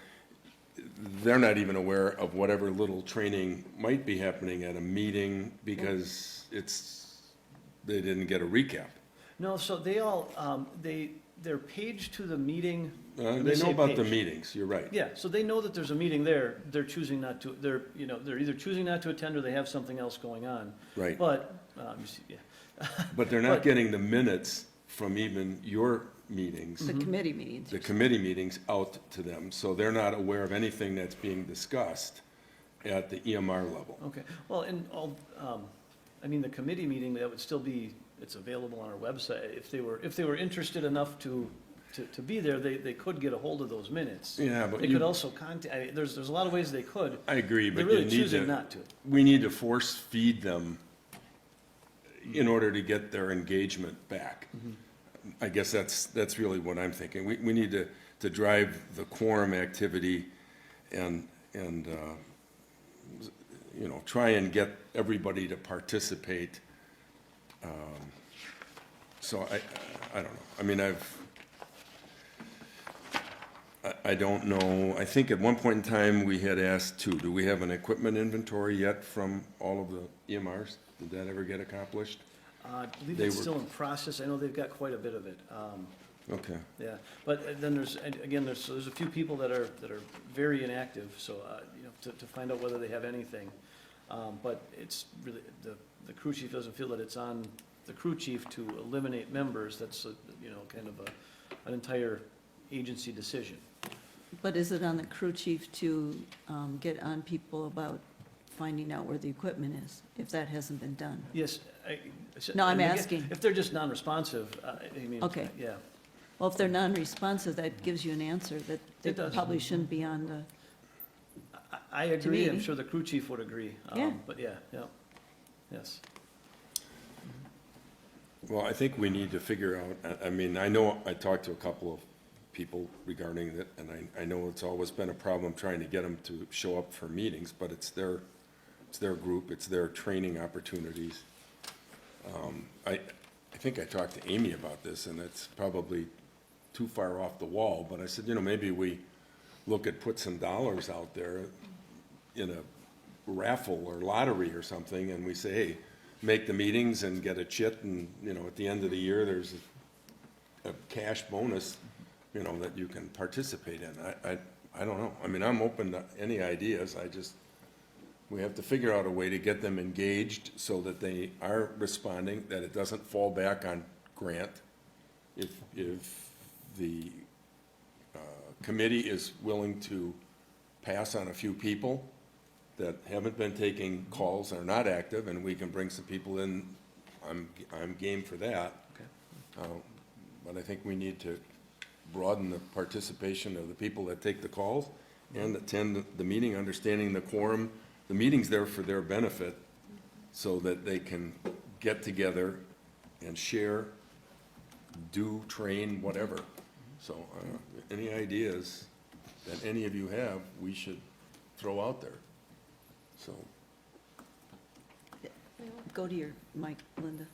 they're not even aware of whatever little training might be happening at a meeting, because they didn't get a recap. No, so they all, they're paged to the meeting. when They know say about the paged. meetings, you're right. Yeah, so they know that there's a meeting there, they're choosing not to, they're either choosing not to attend or they have something else going on. Right. But, you see, yeah, But they're not But- getting the minutes from even your meetings, The committee meetings. the committee meetings out to them, so they're not aware of anything that's being discussed at the EMR level. okay, well, and all, I mean, the committee meeting, that would still be, it's available on our website. If they were interested enough to be there, they could get a hold of those minutes. Yeah, but They you- could also contact, there's a lot of ways they could. I agree, They're but you really need choosing to, not to. we need to force feed them in order to get their engagement back. I guess that's really what I'm thinking. We need to drive the quorum activity and, you know, try and get everybody to participate. So I don't know. I mean, I don't know. I think at one point in time, we had asked two. Do we have an equipment inventory yet from all of the EMRs? Did that ever get accomplished? I believe They it's were- still in process. I know they've got quite a bit of it. Okay. Yeah, but then there's a few people that are very inactive, so, you know, to find out whether they have anything. But it's really, the crew chief doesn't feel that it's on the crew chief to eliminate members. That's, you know, kind of an entire agency decision. But is it on the crew chief to get on people about finding out where the equipment is, if that hasn't been done? Yes. No, I'm and again, asking. If they're just non-responsive, I mean, Okay. yeah. Well, if they're non-responsive, that gives you an answer that they It does. probably shouldn't be on the, I agree. I'm me. sure the crew chief would agree. Yeah. But yeah, yes. Well, I think we need to figure out, I mean, I know, I talked to a couple of people regarding it, and I know it's always been a problem trying to get them to show up for meetings, but it's their group, it's their training opportunities. I think I talked to Amy about this, and it's probably too far off the wall, but I said, you know, maybe we look at put some dollars out there in a raffle or lottery or something, and we say, hey, make the meetings and get a chit, and, you know, at the end of the year, there's a cash bonus, you know, that you can participate in. I don't know. I mean, I'm open to any ideas. We have to figure out a way to get them engaged so that they are responding, that it doesn't fall back on Grant. If the committee is willing to pass on a few people that haven't been taking calls, are not active, and we can bring some people in, I'm game for that. Okay. But I think we need to broaden the participation of the people that take the calls and attend the meeting, understanding the quorum. The meeting's there for their benefit, so that they can get together and share, do, train, whatever. So, any ideas that any of you have, we should throw out there. So, go to your mic, Linda.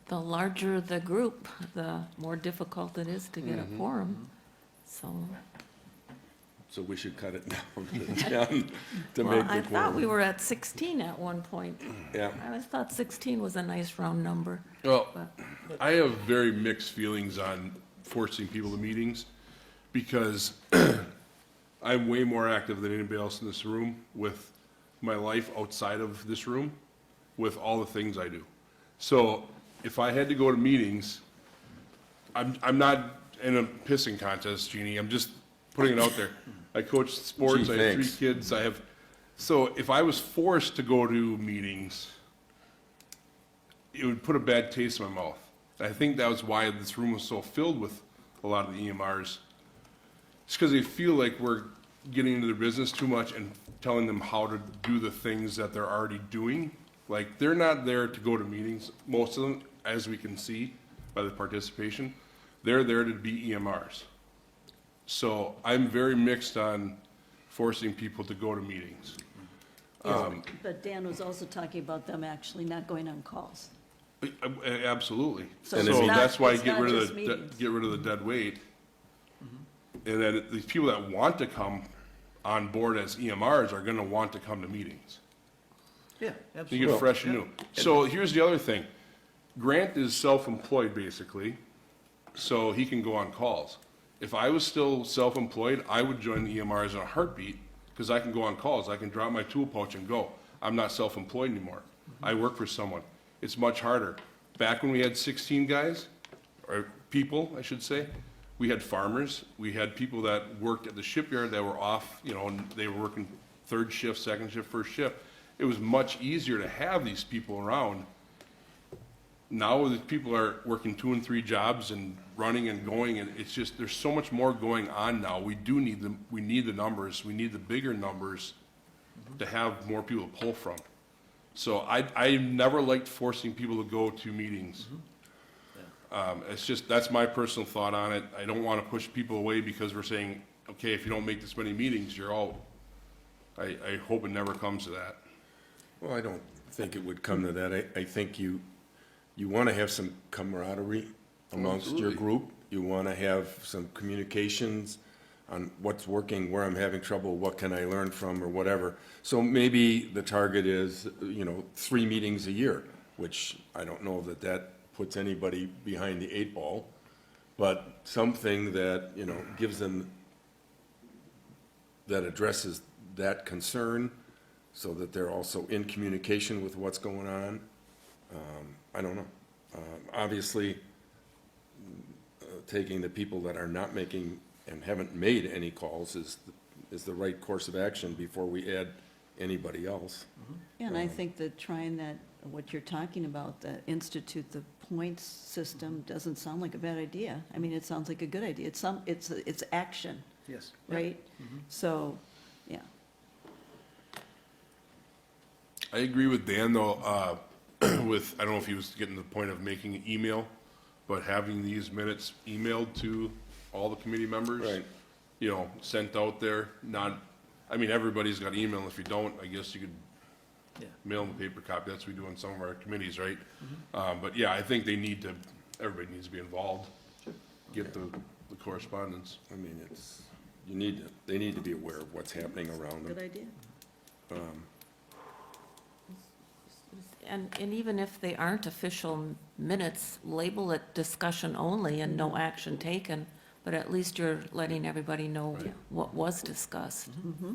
The larger the group, the more difficult it is to get a quorum. So, So we should cut it down to 10 to Well, make the I thought we quorum. were at 16 at one point. Yeah, I always thought 16 was a nice round number, Well, but, I have very mixed feelings on forcing people to meetings because I'm way more active than anybody else in this room with my life outside of this room, with all the things I do. So if I had to go to meetings, I'm not in a pissing contest, Jeannie, I'm just putting it out there. I coach sports, Gee, I have 3 thanks. kids, so if I was forced to go to meetings, it would put a bad taste in my mouth. I think that was why this room was so filled with a lot of the EMRs. It's because they feel like we're getting into their business too much and telling them how to do the things that they're already doing. Like, they're not there to go to meetings, most of them, as we can see by the participation. They're there to be EMRs. So I'm very mixed on forcing people to go to meetings. But Dan was also talking about them actually not going on calls. Absolutely. So And it's it's not- That's why it's get not rid just of meetings. get rid of the dead weight. And then the people that want to come on board as EMRs are gonna want to come to meetings. Yeah, You absolutely. get fresh and new. So here's the other thing. Grant is self-employed basically, so he can go on calls. If I was still self-employed, I would join the EMRs in a heartbeat, because I can go on calls. I can drop my tool pouch and go. I'm not self-employed anymore. I work for someone. It's much harder. Back when we had 16 guys, or people, I should say, we had farmers, we had people that worked at the shipyard that were off, and they were working 3rd shift, 2nd shift, 1st shift. It was much easier to have these people around. Now the people are working 2 and 3 jobs and running and going, and it's just, there's so much more going on now. We need the numbers, we need the bigger numbers to have more people to pull from. So I never liked forcing people to go to meetings. It's just, that's my personal thought on it. I don't want to push people away because we're saying, okay, if you don't make this many meetings, you're out. I hope it never comes to that. well, I don't think it would come to that. I think you want to have some camaraderie amongst your Absolutely. group. You want to have some communications on what's working, where I'm having trouble, what can I learn from, or whatever. So maybe the target is, 3 meetings a year, which I don't know that puts anybody behind the 8 ball, but something that, gives them, that addresses that concern, so that they're also in communication with what's going on. I don't know. Obviously, taking the people that are not making and haven't made any calls is the right course of action before we add anybody else. Yeah, and I think that trying that, what you're talking about, the institute, the points system, doesn't sound like a bad idea. I mean, it sounds like a good idea. It's action, Yes. right? So, yeah. I agree with Dan though, I don't know if he was getting to the point of making an email, but having these minutes emailed to all the committee members. Right. Sent out there, everybody's got email. If you don't, I guess you could Yeah. mail them a paper copy. That's what we do on some of our committees, right? But yeah, I think everybody needs to be involved. Get the correspondence. I mean, they need to be aware of what's happening around Good them. idea. and even if they aren't official minutes, label it discussion only and no action taken, but at least you're letting everybody know Right. what was discussed. Mm-hmm.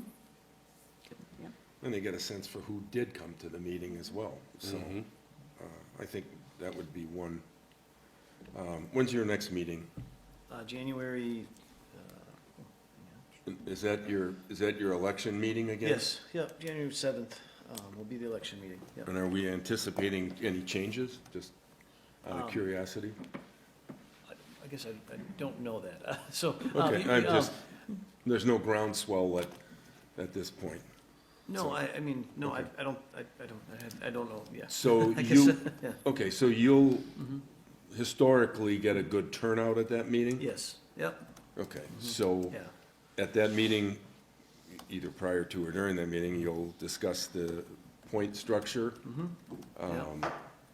Yeah. And they get a sense for who did come to the meeting as well. So Mhm. I think that would be one. When's your next meeting? January, Is that your election meeting again? yes, yep, January 7th will be the election meeting, yep. And are we anticipating any changes, just out of curiosity? I guess I don't know that, so. Okay, there's no groundswell at this point. No, I mean, no, Okay. I don't know, yes. So I guess, yeah, okay, so you'll historically get a good turnout at that meeting? yes, yep, Okay, so yeah, at that meeting, either prior to or during that meeting, you'll discuss the point structure?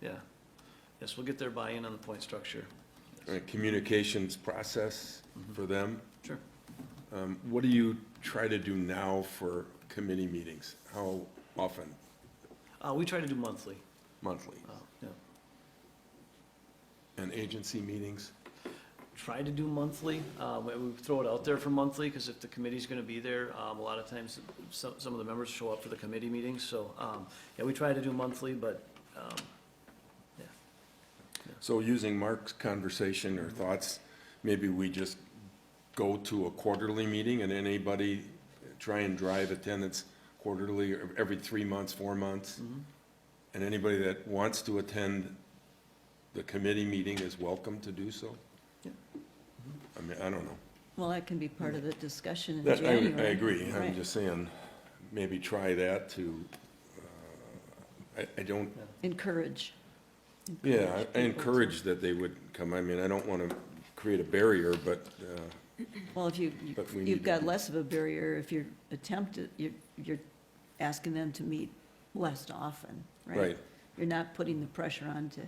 yeah. Yes, we'll get their buy-in on the point structure. Communications process for them? Sure. What are you try to do now for committee meetings? How often? We try to do monthly. Monthly? Yeah. And agency meetings? Try to do monthly. We throw it out there for monthly, because if the committee's gonna be there, a lot of times, some of the members show up for the committee meetings, so, yeah, we try to do monthly, but, yeah. So using Mark's conversation or thoughts, maybe we just go to a quarterly meeting and anybody try and drive attendance quarterly or every 3 months, 4 months? And anybody that wants to attend the committee meeting is welcome to do so? Yeah. I mean, I don't know. Well, that can be part of the discussion in That, I January. agree. I'm Right. just saying, maybe try that to, I don't, Encourage. yeah, I people to- encourage that they would come. I mean, I don't want to create a barrier, but, Well, if But we need you've got to- less of a barrier if you're you're asking them to meet less often, right? right, You're not putting the pressure on to,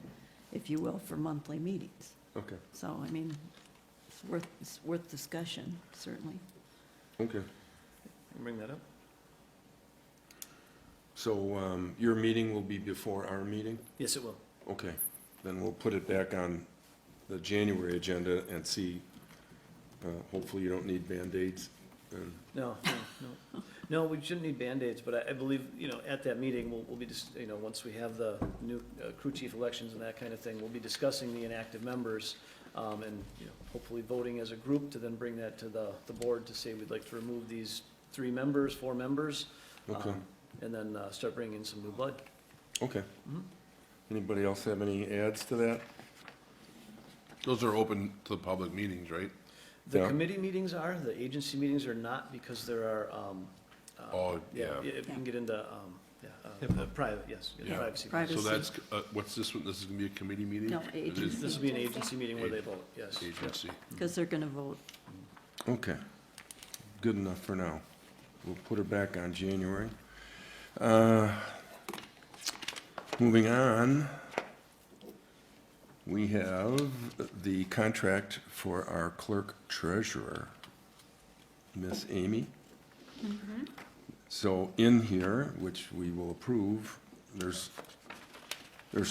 if you will, for monthly meetings. okay, So, I mean, it's worth discussion, certainly. okay. Bring that up. So, your meeting will be before our meeting? Yes, it will. Okay, then we'll put it back on the January agenda and see, hopefully you don't need Band-Aids. And No, no. No, we shouldn't need Band-Aids, but I believe, at that meeting, we'll be just, once we have the new crew chief elections and that kind of thing, we'll be discussing the inactive members, and, hopefully voting as a group to then bring that to the board to say we'd like to remove these 3 members, 4 members. Okay. And then, start bringing in some new blood. Okay. Anybody else have any adds to that? Those are open to the public meetings, right? The Yeah. committee meetings are, the agency meetings are not, because there are, Oh, yeah. You can get into, private, yes, Yeah. privacy. Privacy. So that's, what's this one? This is gonna be a committee meeting? No, It is agency. This will be an agency meeting where they vote, yes. Agency. Because they're going to vote. Okay, good enough for now. We'll put it back on January. Moving on, we have the contract for our clerk treasurer, Miss Amy. So in here, which we will approve, there's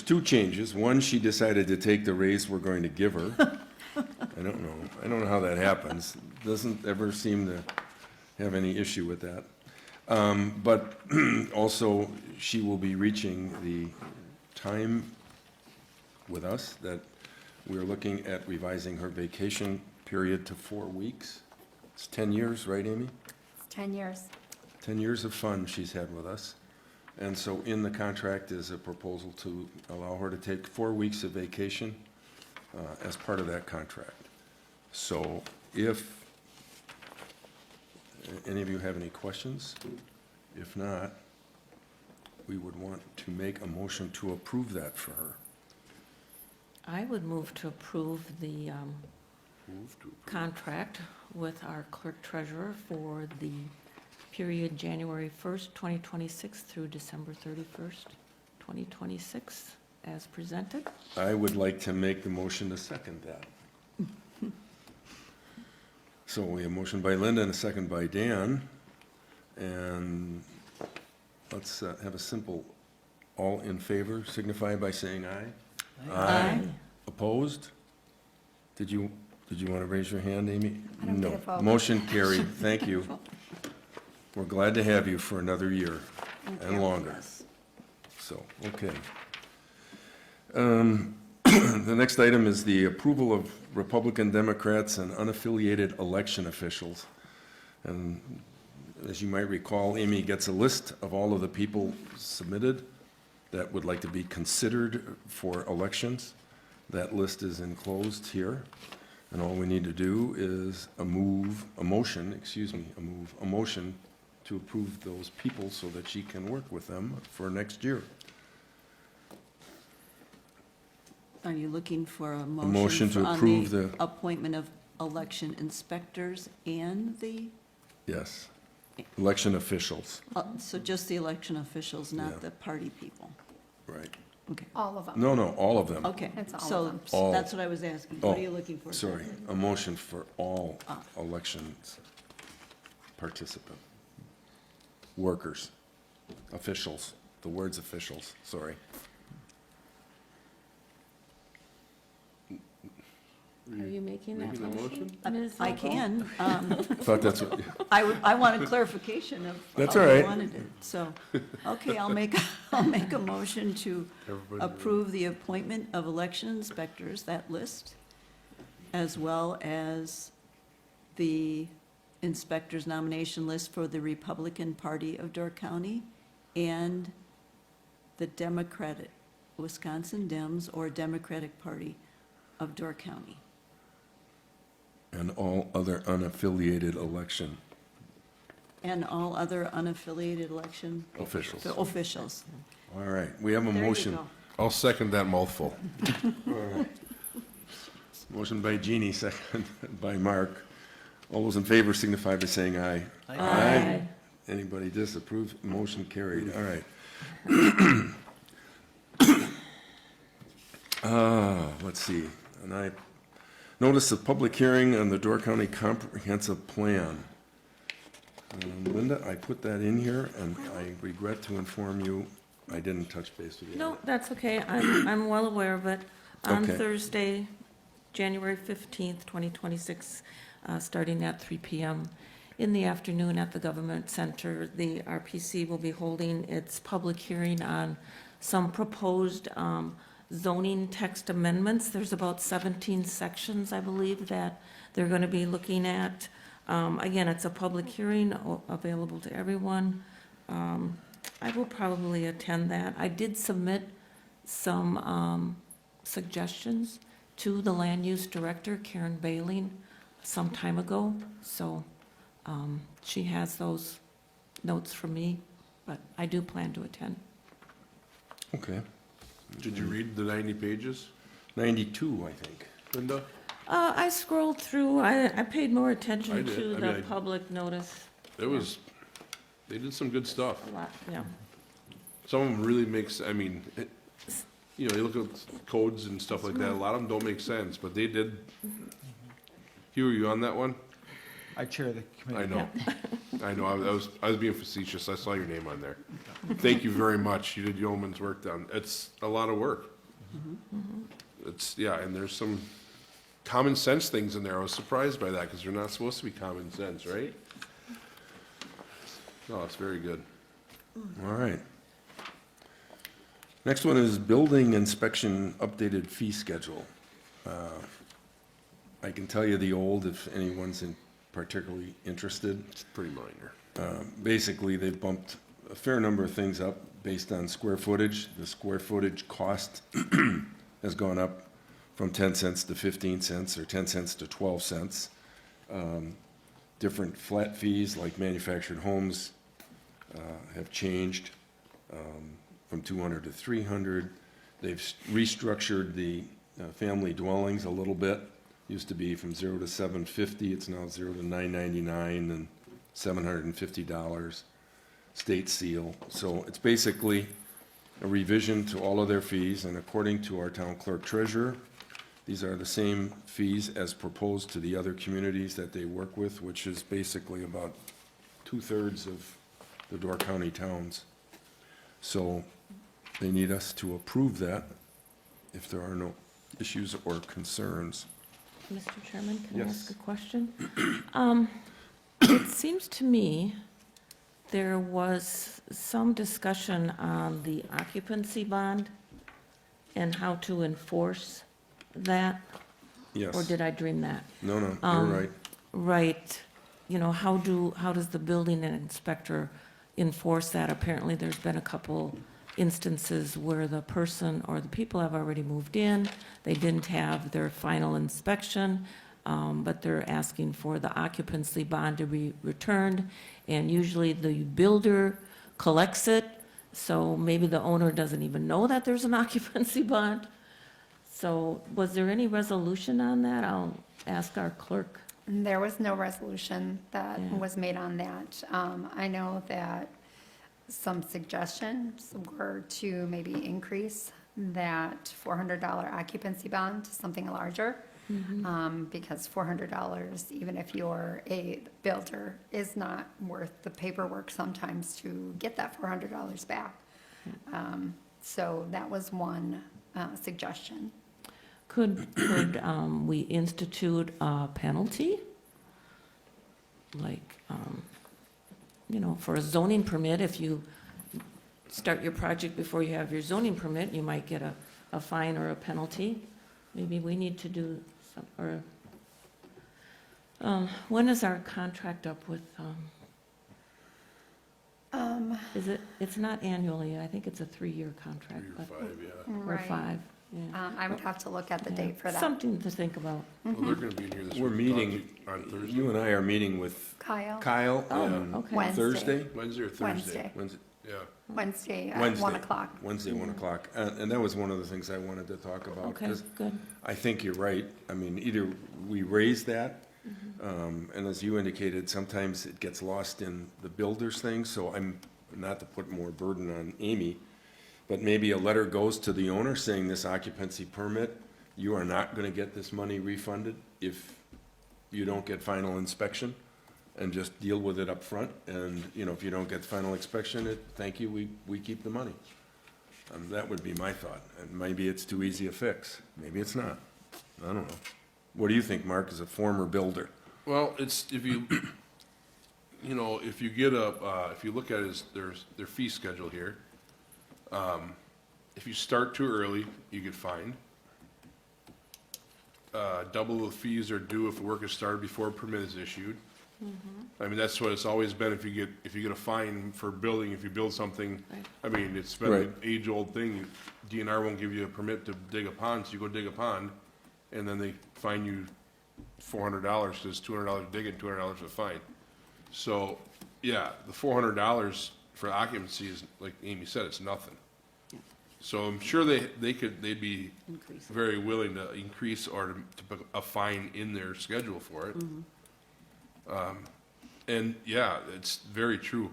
2 changes. One, she decided to take the raise we're going to give her. I don't know how that happens. Doesn't ever seem to have any issue with that. But also, she will be reaching the time with us that we're looking at revising her vacation period to 4 weeks. It's 10 years, right, Amy? 10 years. 10 years of fun she's had with us. And so in the contract is a proposal to allow her to take 4 weeks of vacation as part of that contract. So if any of you have any questions, if not, we would want to make a motion to approve that for her. I would move to approve the Move to approve. contract with our clerk treasurer for the period January 1st, 2026 through December 31st, 2026, as presented. I would like to make the motion to second that. So we have a motion by Linda and a second by Dan. And let's have a simple, all in favor, signify by saying aye. Opposed? Did you want to raise your hand, Amy? I don't get No. a vote. Motion carried, thank you. We're glad to have you for another year and longer. So, okay. The next item is the approval of Republican, Democrats, and unaffiliated election officials. And as you might recall, Amy gets a list of all of the people submitted that would like to be considered for elections. That list is enclosed here, and all we need to do is a motion to approve those people so that she can work with them for next year. Are you looking for a motion motion to on approve the the- appointment of election inspectors and the, Yes, election officials, so just the election officials, Yeah. not the party people? right. Okay, All of them. No, all of them. okay. It's all of So them. All. that's what I was asking. Oh, What are you looking for? Sorry, a motion for all elections. participant. Workers, officials, the word's officials, sorry. Are you making that Making the motion? motion? Ms. I Elko? can. Thought that's what, I want a clarification of That's how all you right. wanted it. So, okay, I'll make a motion to Everybody- approve the appointment of election inspectors, that list, as well as the inspectors nomination list for the Republican Party of Door County and the Democratic, Wisconsin Dems or Democratic Party of Door County. and all other unaffiliated election And all other unaffiliated election officials. officials. All right, we have a There you motion. go. I'll second that mouthful. Motion by Jeannie, second by Mark. All those in favor signify by saying aye. Aye. Anybody disapprove? Motion carried. All right. Let's see. And I notice a public hearing on the Door County Comprehensive Plan. Linda, I put that in here, and I regret to inform you, I didn't touch base with you. No, that's okay. I'm well aware of it. On Okay. Thursday, January 15th, 2026, starting at 3 PM in the afternoon at the Government Center, the RPC will be holding its public hearing on some proposed zoning text amendments. There's about 17 sections, I believe, that they're going to be looking at. Again, it's a public hearing available to everyone. I will probably attend that. I did submit some suggestions to the land use director, Karen Bailey, some time ago. So she has those notes from me, but I do plan to attend. Okay. Did you read the 90 pages, 92, I think. Linda? I scrolled through, I paid more I attention did. to I the mean, public notice It was, they did some good stuff. a lot, yeah. Some of them really makes, I mean, you know, you look at codes and stuff like that, a lot of them don't make sense, but they did. Hugh, were you on that one? I chair the committee. I know. I know, I was being facetious, I saw your name on there. Thank you very much, you did yeoman's work down, it's a lot of work. It's, yeah, and there's some common sense things in there, I was surprised by that, because they're not supposed to be common sense, right? No, it's very good. All right. Next one is building inspection updated fee schedule. I can tell you the old if anyone's particularly interested. It's pretty minor. Basically, they've bumped a fair number of things up based on square footage. The square footage cost has gone up from 10 cents to 15 cents or 10 cents to 12 cents. Different flat fees like manufactured homes have changed from 200 to 300. They've restructured the family dwellings a little bit. Used to be from 0 to 750, it's now 0 to 999 and $750 state seal. So it's basically a revision to all of their fees, and according to our town clerk treasurer, these are the same fees as proposed to the other communities that they work with, which is basically about 2/3 of the Door County towns. So they need us to approve that if there are no issues or concerns. Mr. Chairman, can I Yes. ask a question? It seems to me there was some discussion on the occupancy bond and how to enforce that, Yes. or did I dream that? No, you're right. Right, you know, how does the building inspector enforce that? Apparently, there's been a couple instances where the person or the people have already moved in, they didn't have their final inspection, but they're asking for the occupancy bond to be returned, and usually the builder collects it, so maybe the owner doesn't even know that there's an occupancy bond. So was there any resolution on that? I'll ask our clerk. There was no resolution that Yeah. was made on that. I know that some suggestions were to maybe increase that $400 occupancy bond to something larger. Because $400, even if you're a builder, is not worth the paperwork sometimes to get that $400 back. So that was one suggestion. Could we institute a penalty? Like, for a zoning permit, if you start your project before you have your zoning permit, you might get a fine or a penalty. Maybe we need to do some, or, when is our contract up with, it's not annually, I think it's a 3-year contract, 3 or but, 5, yeah. or Right. 5, yeah. I would have to look at the Yeah. date for that. Something to think about. Well, they're gonna be in here this week. We're meeting, on Thursday, you and I are meeting with Kyle, Kyle Oh, on okay. Wednesday. Thursday? Wednesday or Thursday? Wednesday. Wednesday, Yeah. Wednesday at Wednesday. 1 o'clock. Wednesday, 1 o'clock. And that was one of the things I wanted to talk about. Okay, 'Cause good. I think you're right. I mean, either we raise that, and as you indicated, sometimes it gets lost in the builder's thing, so I'm, not to put more burden on Amy, but maybe a letter goes to the owner saying this occupancy permit, you are not gonna get this money refunded if you don't get final inspection, and just deal with it up front. And, if you don't get final inspection, thank you, we keep the money. That would be my thought. And maybe it's too easy a fix. Maybe it's not. I don't know. What do you think, Mark, as a former builder? Well, it's, if you, if you get if you look at their fee schedule here, if you start too early, you get fined. Double the fees are due if the work is started before a permit is issued. I mean, that's what it's always been. If you get a fine for building, if you build something, Right. I mean, it's been Right. an age-old thing. DNR won't give you a permit to dig a pond, so you go dig a pond, and then they fine you $400, because it's $200 to dig it, and $200 for the fine. So, yeah, the $400 for occupancy is, like Amy said, it's nothing. So I'm sure they'd be Increase. very willing to increase or to put a fine in their schedule for it. And yeah, it's very true.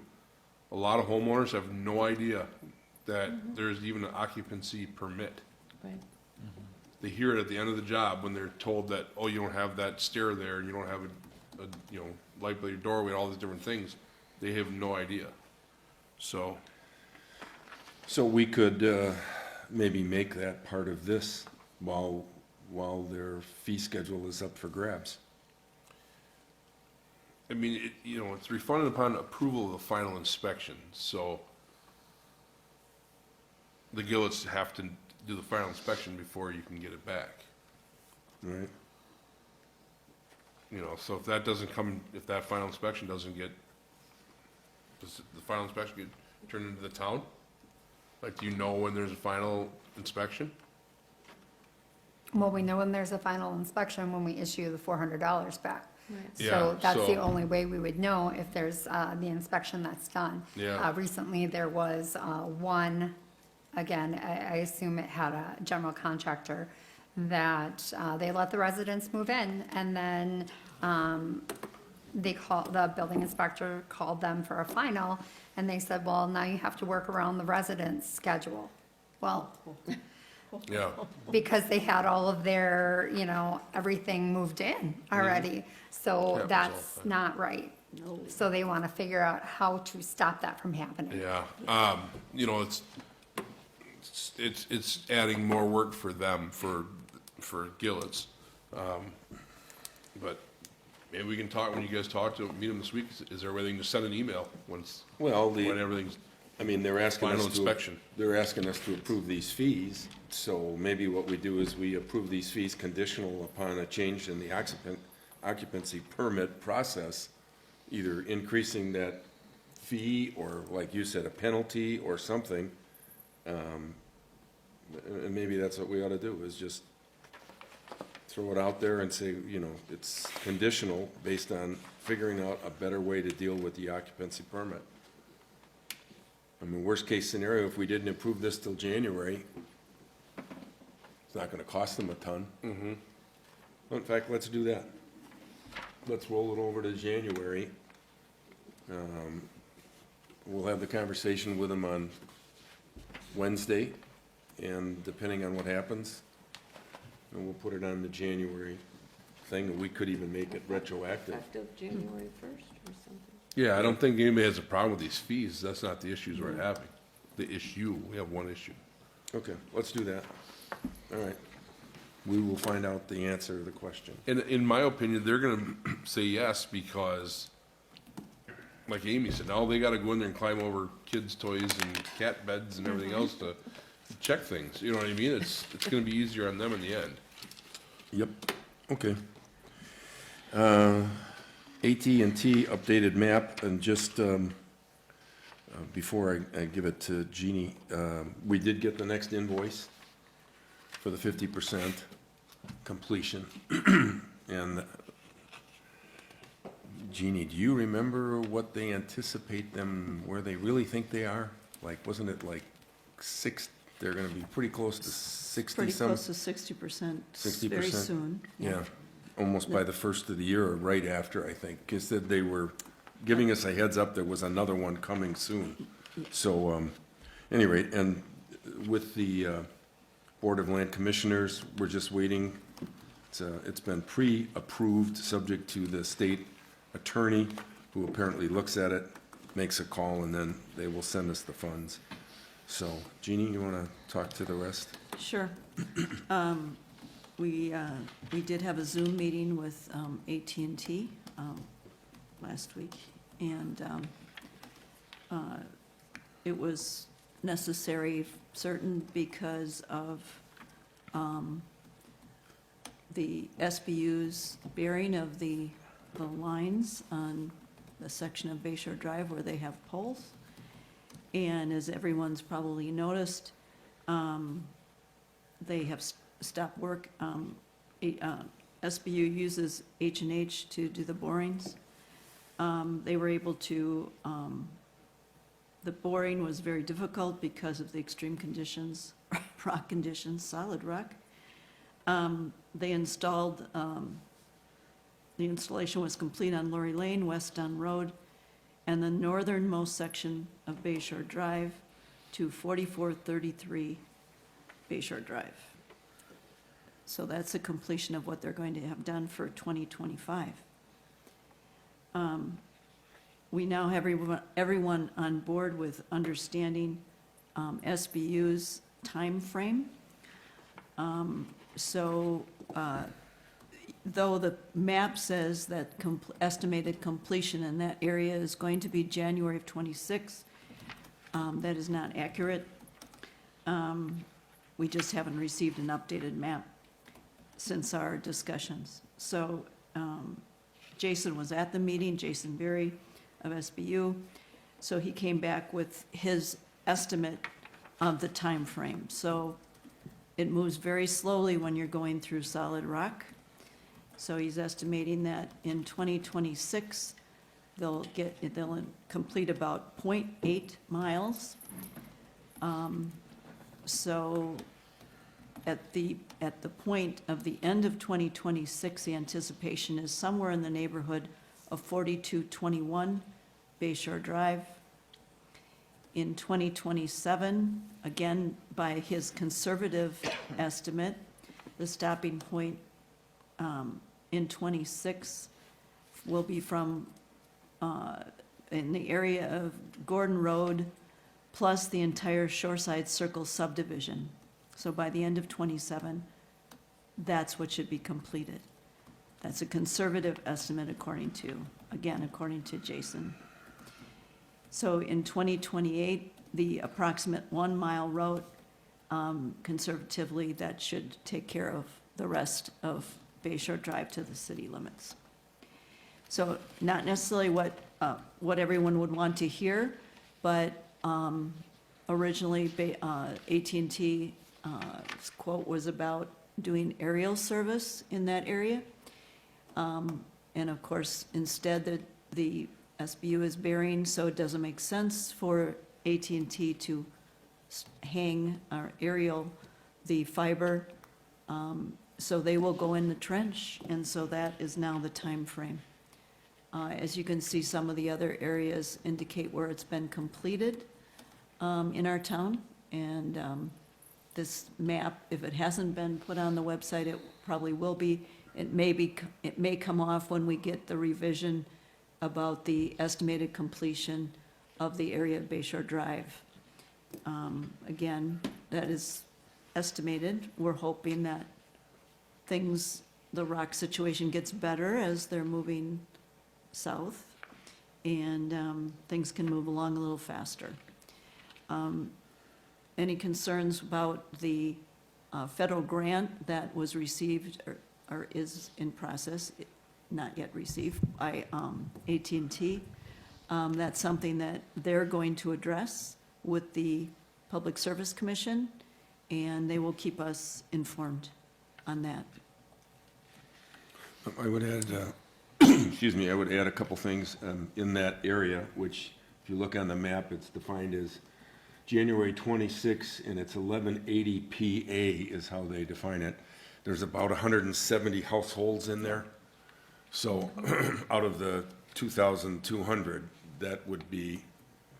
A lot of homeowners have no idea that there's even an occupancy permit. Right. They hear it at the end of the job when they're told that, oh, you don't have that stair there, and you don't have a light by your doorway, all these different things. They have no idea. So, We could maybe make that part of this while their fee schedule is up for grabs. I mean, it's refunded upon approval of the final inspection, so the Gillets have to do the final inspection before you can get it back. Right? So if that final inspection doesn't get, does the final inspection get turned into the town? Like, do you know when there's a final inspection? Well, we know when there's a final inspection when we issue the $400 back. Yeah, So that's the so- only way we would know if there's the inspection that's done. Yeah. Recently, there was one, again, I assume it had a general contractor, that they let the residents move in, and then the building inspector called them for a final, and they said, well, now you have to work around the residents' schedule. Well, Yeah, because they had all of their, everything moved in already. So Happens that's all the time. not right. No. So they want to figure out how to stop that from happening. yeah. It's adding more work for them, for Gillets. But maybe we can talk, when you guys meet them this week, is there a way they can just send an email when everything's They're asking final us to, inspection? they're asking us to approve these fees, so maybe what we do is we approve these fees conditional upon a change in the occupancy permit process, either increasing that fee, or like you said, a penalty or something. And maybe that's what we ought to do, is just throw it out there and say, it's conditional based on figuring out a better way to deal with the occupancy permit. Worst case scenario, if we didn't approve this till January, it's not gonna cost them a ton. Well, in fact, let's do that. Let's roll it over to January. We'll have the conversation with them on Wednesday, and depending on what happens, and we'll put it on the January thing, and we could even make it retroactive. Effective January 1st or something. Yeah, I don't think anybody has a problem with these fees. That's not the issues we're having. The issue, we have one issue. Okay, let's do that. All right. We will find out the answer to the question. And in my opinion, they're gonna say yes because, like Amy said, now they gotta go in there and climb over kids' toys and cat beds and everything else to check things. You know what I mean? It's gonna be easier on them in the end. Yep, okay. AT&T updated map, and just before I give it to Jeannie, we did get the next invoice for the 50% completion. And Jeannie, do you remember what they anticipate them, where they really think they are? Like, wasn't it like they're gonna be pretty close to 60 Pretty some? close to 60%. 60%? Very soon. Yeah, almost by the first of the year, or right after, I think. Because said they were giving us a heads up there was another one coming soon. So, any rate, and with the Board of Land Commissioners, we're just waiting. It's been pre-approved, subject to the state attorney, who apparently looks at it, makes a call, and then they will send us the funds. So, Jeannie, you want to talk to the rest? Sure. We did have a Zoom meeting with AT&T last week, and it was necessary, certain, because of the SBU's bearing of the lines on the section of Bayshore Drive where they have poles. And as everyone's probably noticed, they have stopped work. SBU uses H&H to do the borings. They were able to, the boring was very difficult because of the extreme conditions, rock conditions, solid rock. They installed, the installation was complete on Lorry Lane, West Dunn Road, and the northernmost section of Bayshore Drive to 4433 Bayshore Drive. So that's a completion of what they're going to have done for 2025. We now have everyone on board with understanding SBU's timeframe. Though the map says that estimated completion in that area is going to be January of '26, that is not accurate. We just haven't received an updated map since our discussions. So Jason was at the meeting, Jason Berry of SBU, so he came back with his estimate of the time frame. So it moves very slowly when you're going through solid rock. So he's estimating that in 2026, they'll complete about 0.8 miles. So at the point of the end of 2026, the anticipation is somewhere in the neighborhood of 4221 Bayshore Drive. In 2027, again, by his conservative estimate, the stopping point in '26 will be from, in the area of Gordon Road, plus the entire Shoreside Circle subdivision. So by the end of '27, that's what should be completed. That's a conservative estimate according to Jason. So in 2028, the approximate 1 mile route, conservatively, that should take care of the rest of Bayshore Drive to the city limits. So not necessarily what everyone would want to hear, but originally AT&T quote was about doing aerial service in that area. And of course, instead the SBU is burying, so it doesn't make sense for AT&T to hang or aerial the fiber. So they will go in the trench, and so that is now the time frame. As you can see, some of the other areas indicate where it's been completed in our town, and this map, if it hasn't been put on the website, it probably will be. It may come off when we get the revision about the estimated completion of the area of Bay Shore Drive. Again, that is estimated. We're hoping that the rock situation gets better as they're moving south, and things can move along a little faster. Any concerns about the federal grant that was received or is in process, not yet received, by AT&T? That's something that they're going to address with the Public Service Commission, and they will keep us informed on that. I would add, excuse me, I would add a couple things in that area, which, if you look on the map, it's defined as January 26, and it's 1180 PA is how they define it. There's about 170 households in there. So out of the 2,200,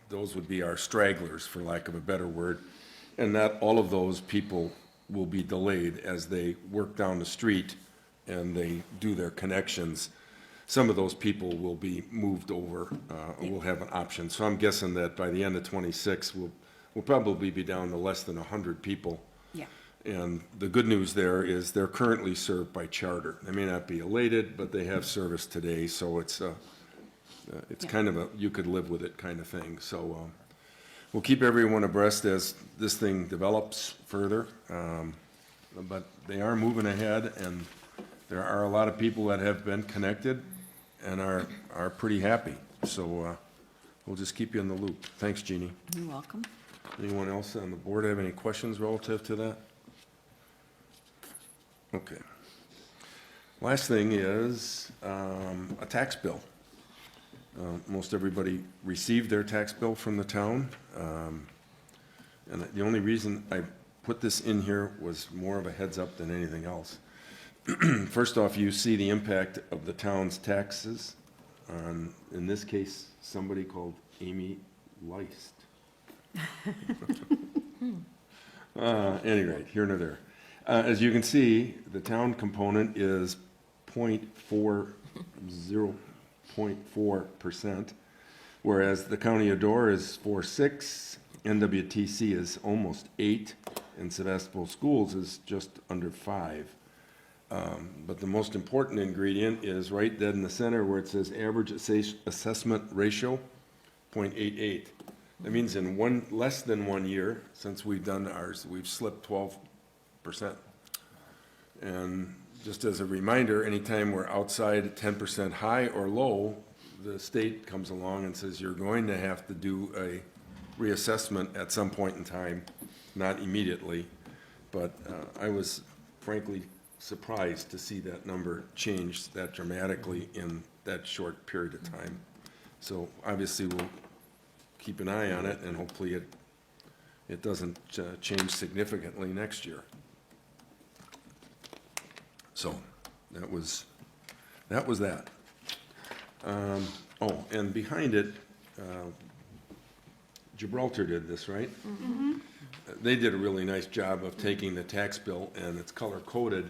those would be our stragglers, for lack of a better word. And not all of those people will be delayed as they work down the street and they do their connections. Some of those people will be moved over, we'll have an option. So I'm guessing that by the end of 26, we'll probably be down to less than 100 people. Yeah. And the good news there is they're currently served by charter. They may not be elated, but they have service today, so it's Yeah. kind of you could live with it kind of thing. So we'll keep everyone abreast as this thing develops further. But they are moving ahead, and there are a lot of people that have been connected and are pretty happy. So we'll just keep you in the loop. Thanks, Jeannie. You're welcome. Anyone else on the board have any questions relative to that? Okay. Last thing is a tax bill. Most everybody received their tax bill from the town. And the only reason I put this in here was more of a heads up than anything else. First off, you see the impact of the town's taxes on, in this case, somebody called Amy Leist. Any rate, here nor there. As you can see, the town component is 0.4%, whereas the county of Door is 4.6, NWTC is almost 8, and Sevastopol Schools is just under 5. But the most important ingredient is right dead in the center where it says average assessment ratio, 0.88. That means in less than 1 year since we've done ours, we've slipped 12%. And just as a reminder, anytime we're outside 10% high or low, the state comes along and says you're going to have to do a reassessment at some point in time, not immediately. But I was frankly surprised to see that number change that dramatically in that short period of time. So obviously we'll keep an eye on it, and hopefully it doesn't change significantly next year. So that was that. Oh, and behind it, Gibraltar did this, right? Mm-hmm. They did a really nice job of taking the tax bill, and it's color-coded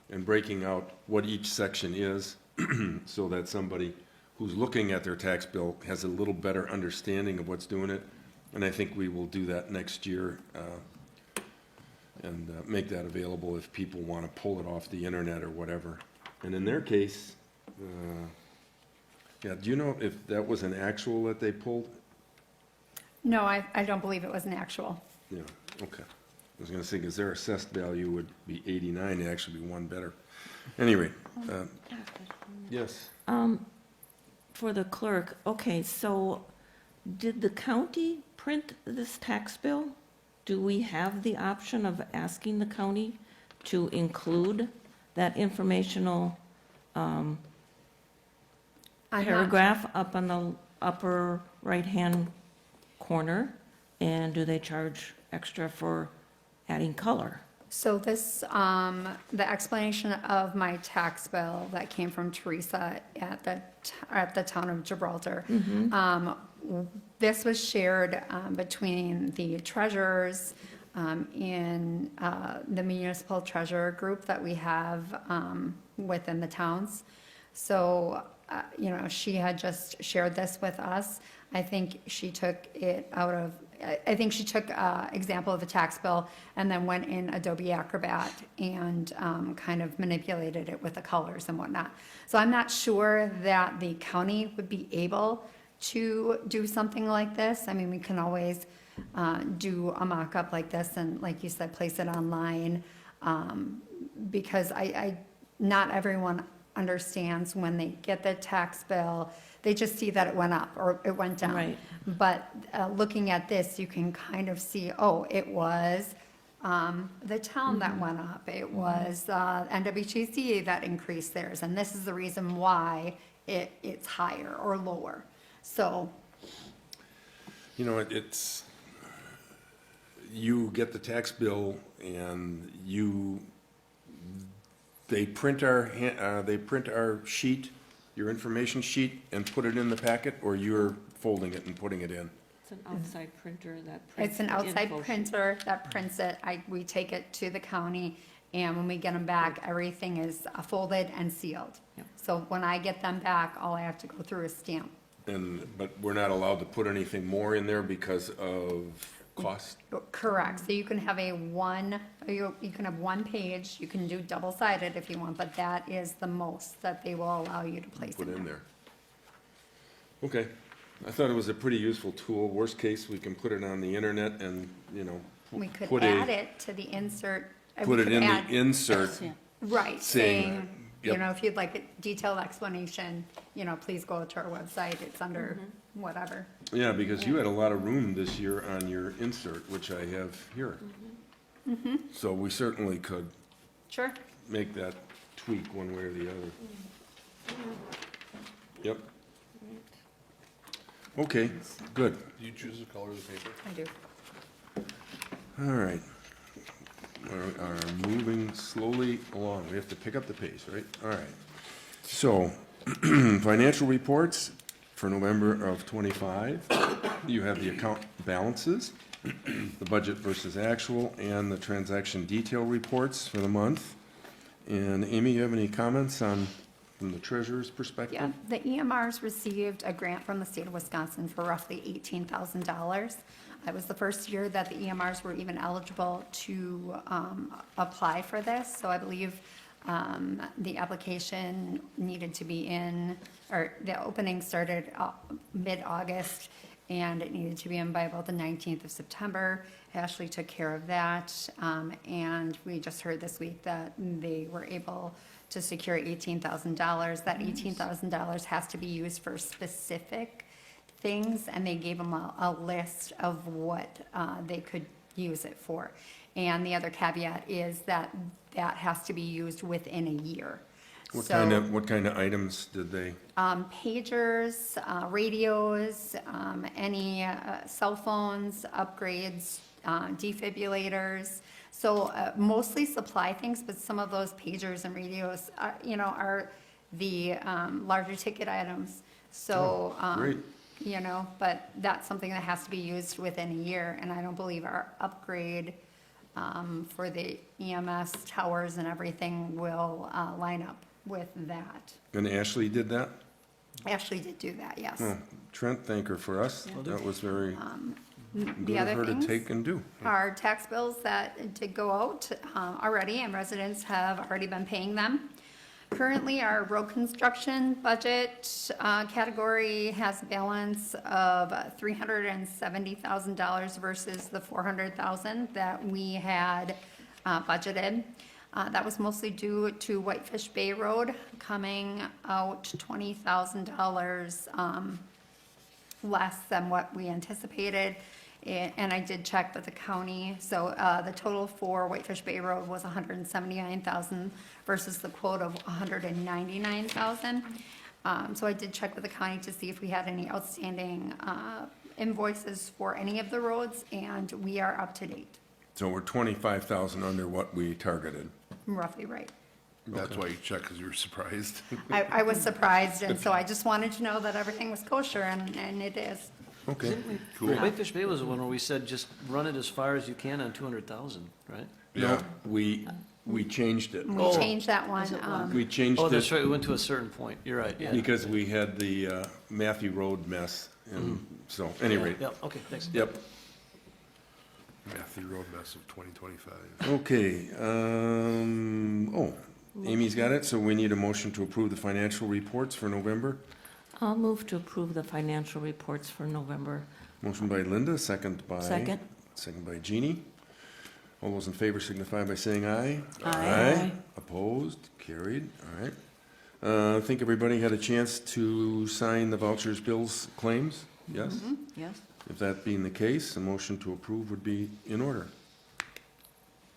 and breaking out what each section is so that somebody who's looking at their tax bill has a little better understanding of what's doing it. And I think we will do that next year and make that available if people want to pull it off the internet or whatever. And in their case, yeah, do you know if that was an actual that they pulled? No, I don't believe it was an actual. Yeah, okay. I was gonna say, because their assessed value would be 89, it'd actually be one better. Anyway, yes. For the clerk, okay, so did the county print this tax bill? Do we have the option of asking the county to include that informational I'm not- paragraph up on the upper right-hand corner? And do they charge extra for adding color? So this, the explanation of my tax bill that came from Teresa at the town of Gibraltar. This was shared between the treasurers, in the municipal treasurer group that we have within the towns. So, you know, she had just shared this with us. I think she took it out of, I think she took example of a tax bill and then went in Adobe Acrobat and kind of manipulated it with the colors and whatnot. So I'm not sure that the county would be able to do something like this. I mean, we can always do a mock-up like this and, like you said, place it online. Because not everyone understands when they get the tax bill, they just see that it went up or it went down. Right. But looking at this, you can kind of see, oh, it was the town that went up. It was NWTC that increased theirs, and this is the reason why it's higher or lower. So, You know, it's, you get the tax bill and they print our sheet, your information sheet, and put it in the packet, or you're folding it and putting it in? It's an outside printer that prints it's an the outside info sheet. printer that prints it. We take it to the county, and when we get them back, everything is folded and sealed. Yep. So when I get them back, all I have to go through is stamp. But we're not allowed to put anything more in there because of cost? Correct, so you can have you can have one page, you can do double-sided if you want, but that is the most that they will allow you to place Put in in there. Okay, I thought it was a pretty useful tool. Worst case, we can put it on the internet and, you know, We could put add a, it to the insert. put we it could in add- the insert. Yeah. Right, saying, saying, you yep. know, if you'd like a detailed explanation, you know, please go to our website, it's under whatever. Yeah, because you had a lot of room this year on your insert, which I have here. So we certainly could Sure. make that tweak one way or the other. Yep, okay, good. Do you choose the color of the paper? I do. All right. We are moving slowly along. We have to pick up the pace, right? All right. So, financial reports for November of '25. You have the account balances, the budget versus actual, and the transaction detail reports for the month. And Amy, you have any comments from the treasurer's perspective? Yeah, the EMRs received a grant from the state of Wisconsin for roughly $18,000. It was the first year that the EMRs were even eligible to apply for this, so I believe the application needed to be in, or the opening started mid-August, and it needed to be in by about the 19th of September. Ashley took care of that, and we just heard this week that they were able to secure $18,000. That $18,000 has to be used for specific things, and they gave them a list of what they could use it for. And the other caveat is that that has to be used within a year. What So, kind of items did they? pagers, radios, any cell phones, upgrades, defibrillators. So mostly supply things, but some of those pagers and radios, are the larger ticket items. So, Great. But that's something that has to be used within a year, and I don't believe our upgrade for the EMS towers and everything will line up with that. And Ashley did that? Ashley did do that, yes. Oh, Trent, thank her for us. That was very good The of other her to things take and do. are tax bills that did go out already, and residents have already been paying them. Currently, our road construction budget category has a balance of $370,000 versus the $400,000 that we had budgeted. That was mostly due to Whitefish Bay Road coming out $20,000 less than what we anticipated. And I did check with the county, so the total for Whitefish Bay Road was $179,000 versus the quote of $199,000. So I did check with the county to see if we had any outstanding invoices for any of the roads, and we are up to date, So we're 25,000 under what we targeted. roughly right. That's why you checked, because you were surprised. I was surprised, and so I just wanted to know that everything was kosher, and it is. Okay, Cool. Whitefish Bay was the one where we said just run it as far as you can on 200,000, right? Yeah. we changed it. We Oh. changed that one. We changed Oh, that's it right, we went to a certain point, you're right, yeah. because we had the Matthew Road mess, and so, any rate. Yeah, okay, thanks. Yep. Matthew Road mess of 2025. Okay, Amy's got it, so we need a motion to approve the financial reports for November. I'll move to approve the financial reports for November. Motion by Linda, second by. Second. Second by Jeannie. All those in favor signify by saying aye. Aye. Opposed, carried, all right. I think everybody had a chance to sign the vouchers, bills, claims, yes? Yes? If that being the case, a motion to approve would be in order.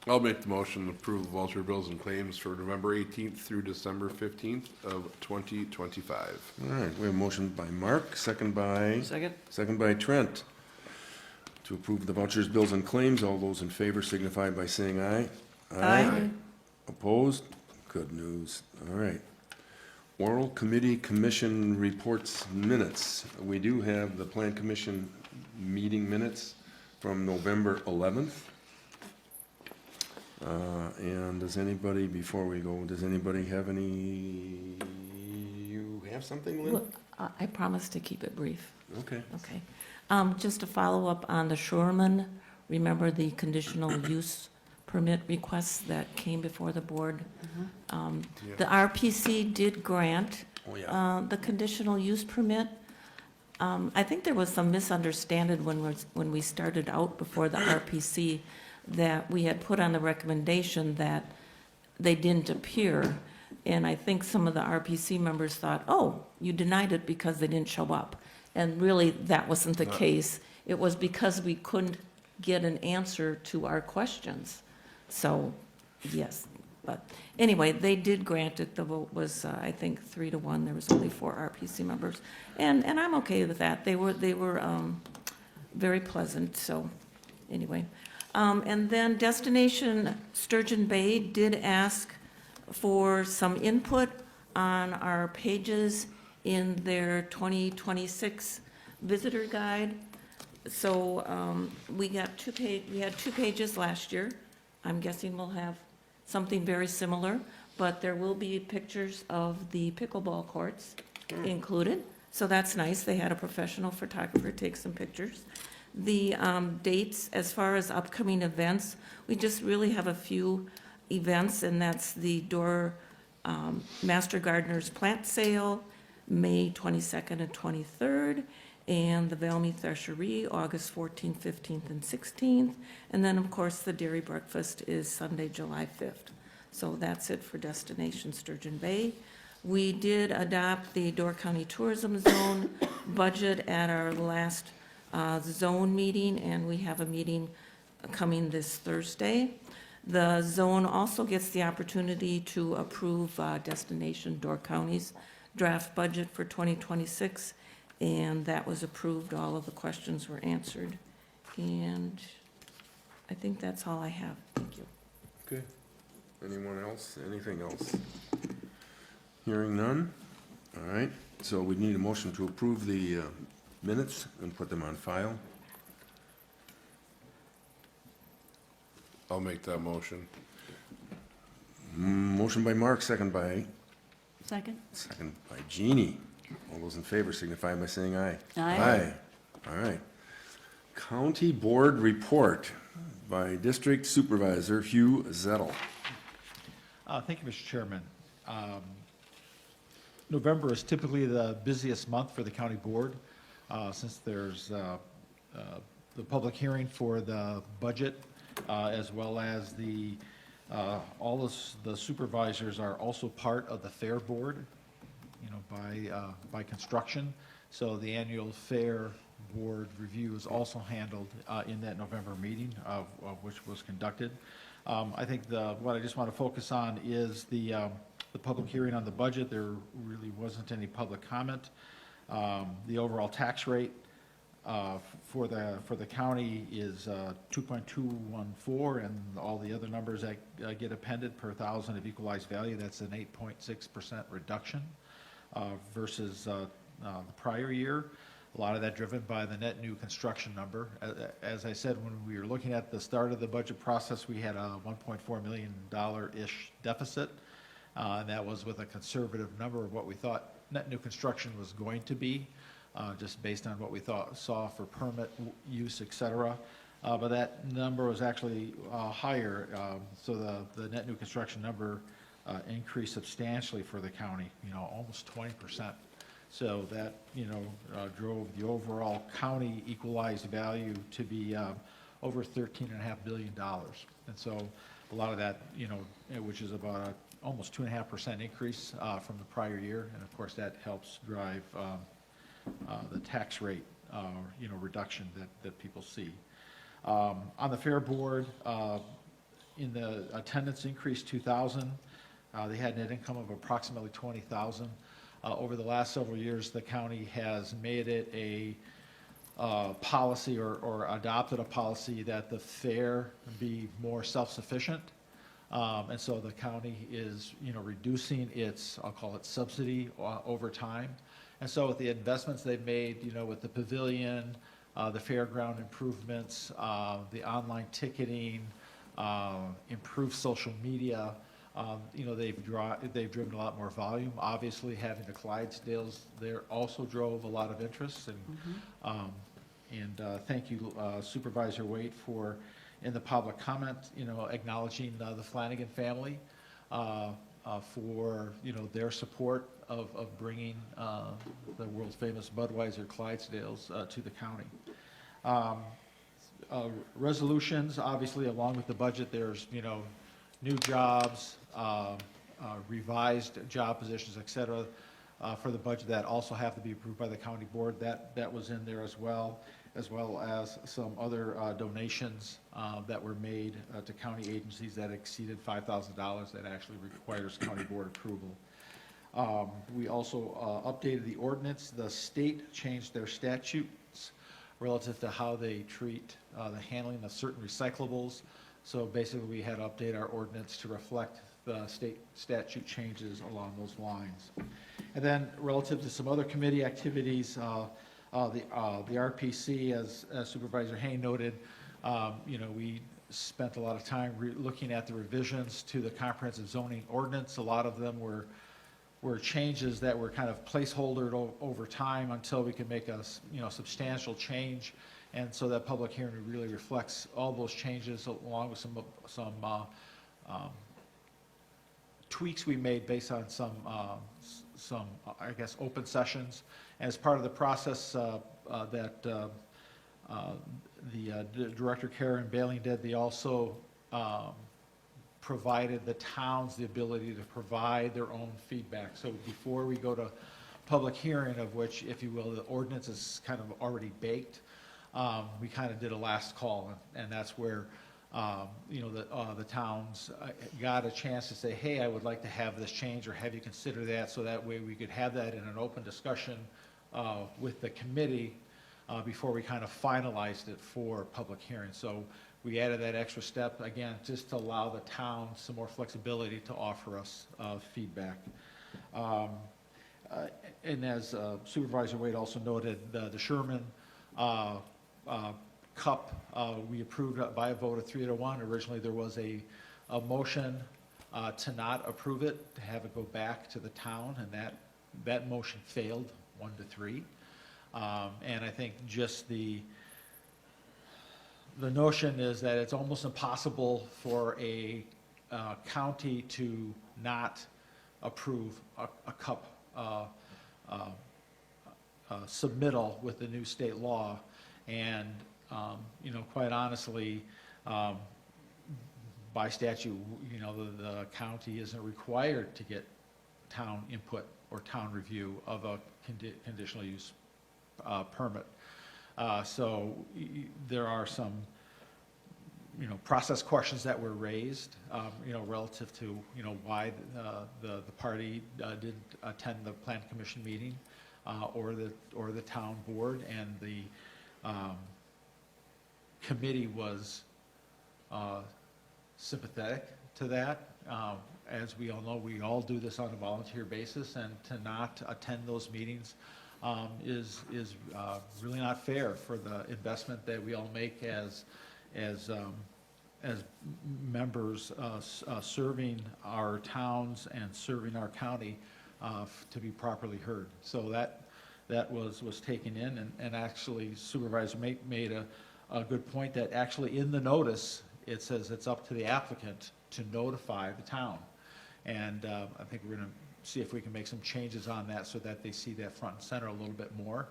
I'll make the motion to approve the voucher bills and claims for November 18th through December 15th of 2025. All right, we have a motion by Mark, second by Trent. To approve the vouchers, bills, and claims, all those in favor signify by saying aye. Aye. Opposed? Good news, all right. Oral Committee Commission Reports Minutes. We do have the Plan Commission meeting minutes from November 11th. And does anybody, before we go, does anybody have any, you have something, Lynn? Well, I promise to keep it brief. Okay. Okay. Just to follow up on the Shoreman, remember the conditional use permit requests that came before the board? The RPC did grant Oh, yeah. the conditional use permit. I think there was some misunderstanding when we started out before the RPC, that we had put on the recommendation that they didn't appear. And I think some of the RPC members thought, oh, you denied it because they didn't show up. And really, that wasn't the case. It was because we couldn't get an answer to our questions. So, yes, but anyway, they did grant it. The vote was, I think, 3-1. There was only 4 RPC members. And I'm okay with that. They were very pleasant, so anyway. And then Destination Sturgeon Bay did ask for some input on our pages in their 2026 visitor guide. So we had 2 pages last year. I'm guessing we'll have something very similar, but there will be pictures of the pickleball courts included. So that's nice. They had a professional photographer take some pictures. The dates, as far as upcoming events, we just really have a few events, and that's the Door Master Gardener's Plant Sale, May 22nd and 23rd, and the Valmy Thresherie, August 14th, 15th, and 16th. And then, of course, the Dairy Breakfast is Sunday, July 5th. So that's it for Destination Sturgeon Bay. We did adopt the Door County Tourism Zone budget at our last zone meeting, and we have a meeting coming this Thursday. The zone also gets the opportunity to approve Destination Door County's draft budget for 2026, and that was approved. All of the questions were answered. And I think that's all I have. Thank you. Okay. Anyone else? Anything else? Hearing none? All right, so we need a motion to approve the minutes and put them on file. I'll make that motion. Motion by Mark, second by Second? Jeannie. All those in favor signify by saying aye. Aye. All right. County Board Report by District Supervisor Hugh Zettel. Thank you, Mr. Chairman. November is typically the busiest month for the county board, since there's the public hearing for the budget, as well as all the supervisors are also part of the fair board, by construction. So the annual fair board review is also handled in that November meeting, of which was conducted. I think what I just want to focus on is the public hearing on the budget. There really wasn't any public comment. The overall tax rate for the county is 2.214, and all the other numbers that get appended per thousand of equalized value, that's an 8.6% reduction versus the prior year. A lot of that driven by the net new construction number. As I said, when we were looking at the start of the budget process, we had a $1.4 million-ish deficit. And that was with a conservative number of what we thought net new construction was going to be, just based on what we saw for permit use, et cetera. But that number was actually higher. So the net new construction number increased substantially for the county, almost 20%. So that, drove the overall county equalized value to be over $13.5 billion. And so a lot of that, which is about almost 2.5% increase from the prior year. And of course, that helps drive the tax rate, reduction that people see. On the Fair Board, in the attendance increase 2,000, they had net income of approximately 20,000. Over the last several years, the county has made it a policy or adopted a policy that the fair be more self-sufficient. And so the county is, reducing its, I'll call it subsidy over time. And so with the investments they've made, with the pavilion, the fairground improvements, the online ticketing, improved social media, they've driven a lot more volume. Obviously, having the Clydesdales there also drove a lot of interest. And thank you, Supervisor Waite, for in the public comment, acknowledging the Flanagan family for their support of bringing the world famous Budweiser Clydesdales to the county. Resolutions, obviously, along with the budget, there's new jobs, revised job positions, et cetera, for the budget that also have to be approved by the county board. That was in there as well as some other donations that were made to county agencies that exceeded $5,000 that actually requires county board approval. We also updated the ordinance. The state changed their statutes relative to how they treat the handling of certain recyclables. So basically, we had to update our ordinance to reflect the state statute changes along those lines. And then relative to some other committee activities, the RPC, as Supervisor Hayne noted, we spent a lot of time looking at the revisions to the comprehensive zoning ordinance. A lot of them were changes that were kind of placeholdered over time until we could make a substantial change. And so that public hearing really reflects all those changes along with some tweaks we made based on some I guess open sessions. As part of the process that the Director Karen Baling did, they also provided the towns the ability to provide their own feedback. So before we go to public hearing, of which, if you will, the ordinance is kind of already baked, we kind of did a last call, and that's where the towns got a chance to say, hey, I would like to have this change, or have you consider that, so that way we could have that in an open discussion with the committee before we kind of finalized it for public hearing. So we added that extra step, again, just to allow the town some more flexibility to offer us feedback. And as Supervisor Wade also noted, the Sherman Cup, we approved by a vote of 3-1. Originally, there was a motion to not approve it, to have it go back to the town, and that motion failed 1-3. And I think just the notion is that it's almost impossible for a county to not approve a cup submittal with the new state law. And quite honestly, by statute, the county isn't required to get town input or town review of a conditional use permit. So there are some, process questions that were raised, relative to, why the party didn't attend the Plan Commission meeting or the town board, and the committee was sympathetic to that. As we all know, we all do this on a volunteer basis, and to not attend those meetings is really not fair for the investment that we all make as members serving our towns and serving our county to be properly heard. So that was taken in, and actually Supervisor made a good point that actually in the notice, it says it's up to the applicant to notify the town. And I think we're gonna see if we can make some changes on that so that they see that front and center a little bit more,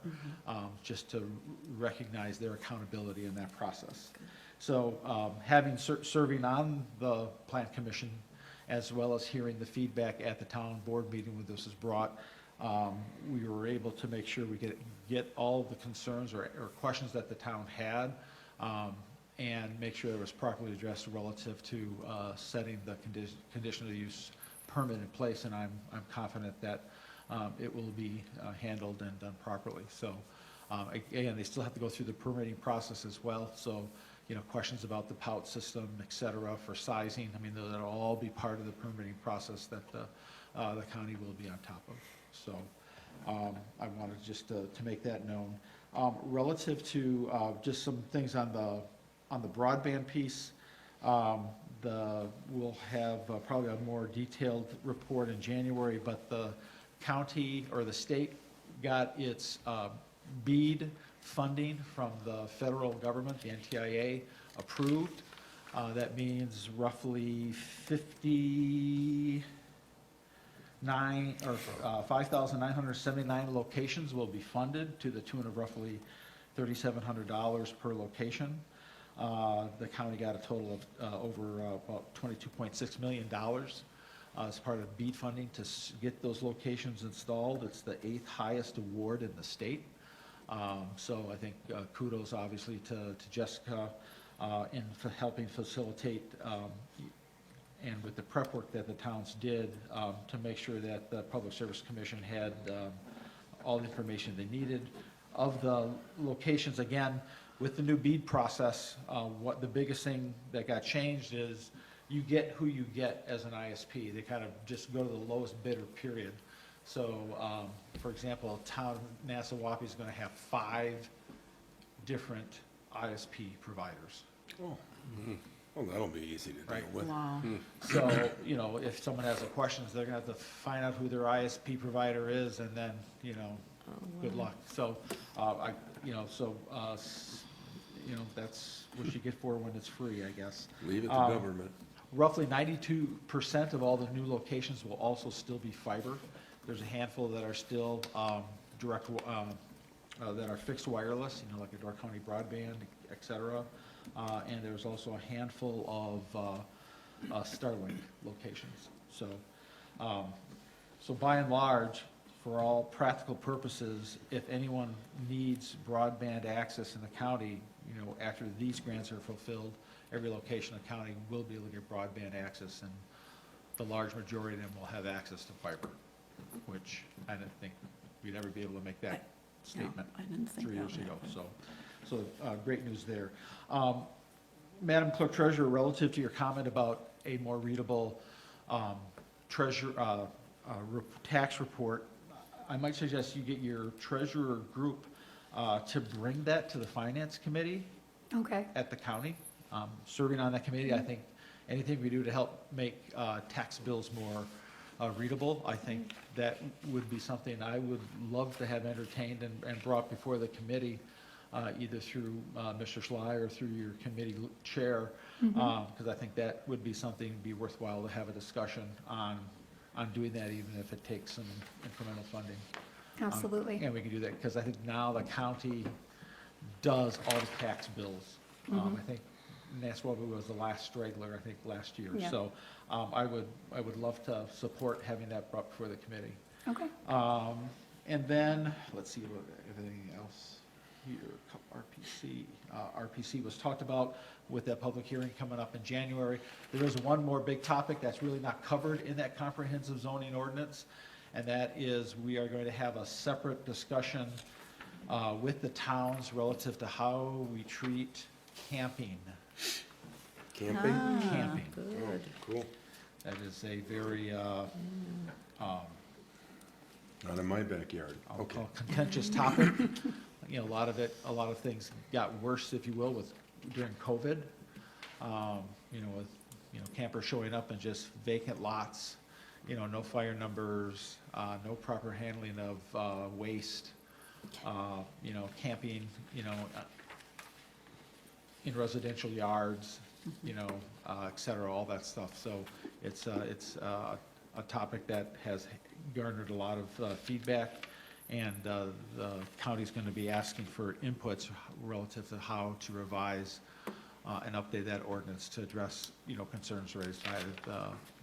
just to recognize their accountability in that process. So having serving on the Plan Commission, as well as hearing the feedback at the town board meeting when this was brought, we were able to make sure we get all the concerns or questions that the town had, and make sure it was properly addressed relative to setting the conditional use permit in place, and I'm confident that it will be handled and done properly. So again, they still have to go through the permitting process as well, so questions about the pout system, et cetera, for sizing, I mean, that'll all be part of the permitting process that the county will be on top of. So I wanted just to make that known. Relative to just some things on the broadband piece, we'll have probably a more detailed report in January, but the county or the state got its BEAD funding from the federal government, the NTIA, approved. That means roughly 5,979 locations will be funded to the tune of roughly $3,700 per location. The county got a total of over about $22.6 million as part of BEAD funding to get those locations installed. It's the 8th highest award in the state. So I think kudos obviously to Jessica in helping facilitate and with the prep work that the towns did to make sure that the Public Service Commission had all the information they needed. Of the locations, again, with the new BEAD process, what the biggest thing that got changed is you get who you get as an ISP. They kind of just go to the lowest bidder, period. So, for example, town Nassau is going to have 5 different ISP providers. Oh, well, that'll be easy to deal Right. with. Wow. So, if someone has a questions, they're going to have to find out who their ISP provider is, and then, good luck. So, that's what you get for when it's free, I guess. Leave it to government. Roughly 92% of all the new locations will also still be fiber. There's a handful that are still direct, that are fixed wireless, like a Door County Broadband, et cetera. And there's also a handful of Starlink locations. So, so by and large, for all practical purposes, if anyone needs broadband access in the county, after these grants are fulfilled, every location in the county will be able to get broadband access, and the large majority of them will have access to fiber, which I didn't think we'd ever be able to make that statement I didn't think 3 that years would ago. happen. So great news there. Madam Clerk Treasurer, relative to your comment about a more readable tax report, I might suggest you get your treasurer group to bring that to the Finance Committee Okay, at the county. Serving on that committee, I think anything we do to help make tax bills more readable, I think that would be something I would love to have entertained and brought before the committee, either through Mr. Schley or through your committee chair, because I think that would be something be worthwhile to have a discussion on doing that, even if it takes some incremental funding. absolutely. And we can do that, because I think now the county does all the tax bills. I think Nassau was the last straggler, I think, last year. Yeah. So I would love to support having that brought before the committee. Okay, And then, let's see, everything else here, RPC. RPC was talked about with that public hearing coming up in January. There is one more big topic that's really not covered in that comprehensive zoning ordinance, and that is we are going to have a separate discussion with the towns relative to how we treat camping. Camping? Camping. Oh, cool. That is a very Not in my backyard. I'll Okay. call contentious topic. You know, a lot of things got worse, if you will, during COVID. You know, with, you know, campers showing up in just vacant lots, you know, no fire numbers, no proper handling of waste, you know, camping, you know, in residential yards, you know, et cetera, all that stuff. So it's a topic that has garnered a lot of feedback, and the county's going to be asking for inputs relative to how to revise and update that ordinance to address, you know, concerns raised by